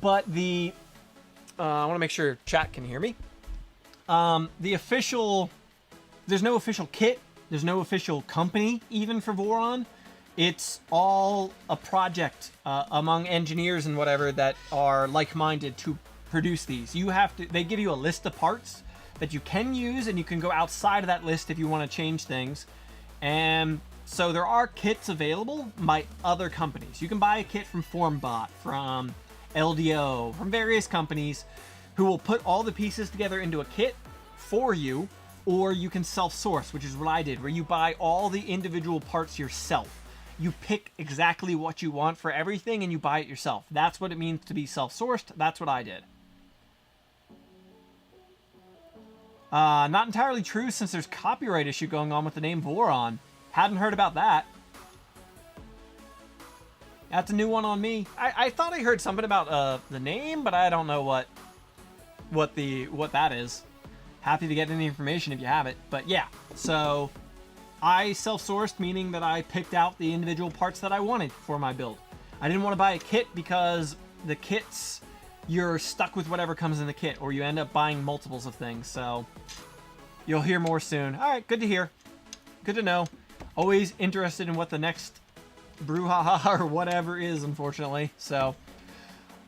S1: but the... I want to make sure chat can hear me. The official, there's no official kit, there's no official company even for Voron. It's all a project among engineers and whatever that are like-minded to produce these. You have to, they give you a list of parts that you can use, and you can go outside of that list if you want to change things. And so there are kits available by other companies. You can buy a kit from FormBot, from LDO, from various companies who will put all the pieces together into a kit for you, or you can self-source, which is what I did, where you buy all the individual parts yourself. You pick exactly what you want for everything and you buy it yourself. That's what it means to be self-sourced. That's what I did. Not entirely true, since there's copyright issue going on with the name Voron. Hadn't heard about that. That's a new one on me. I thought I heard something about the name, but I don't know what that is. Happy to get any information if you have it. But yeah, so I self-sourced, meaning that I picked out the individual parts that I wanted for my build. I didn't want to buy a kit because the kits, you're stuck with whatever comes in the kit, or you end up buying multiples of things. So you'll hear more soon. All right, good to hear. Good to know. Always interested in what the next brouhaha or whatever is, unfortunately. So,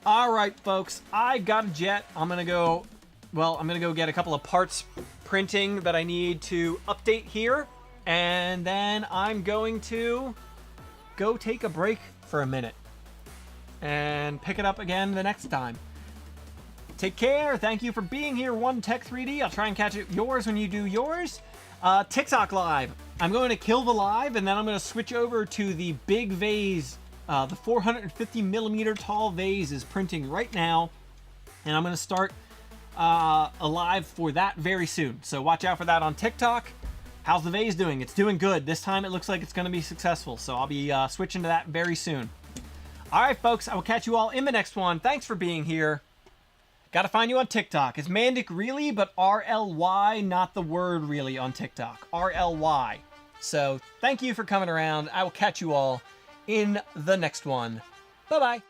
S1: all right, folks, I got a jet. I'm going to go well, I'm going to go get a couple of parts printing that I need to update here. And then I'm going to go take a break for a minute and pick it up again the next time. Take care. Thank you for being here, OneTech3D. I'll try and catch yours when you do yours. TikTok Live. I'm going to kill the live, and then I'm going to switch over to the big vase. The 450 millimeter tall vase is printing right now, and I'm going to start a live for that very soon. So watch out for that on TikTok. How's the vase doing? It's doing good. This time it looks like it's going to be successful, so I'll be switching to that very soon. All right, folks, I will catch you all in the next one. Thanks for being here. Gotta find you on TikTok. It's Mandic really, but RLY, not the word really on TikTok. RLY. So thank you for coming around. I will catch you all in the next one. Bye-bye.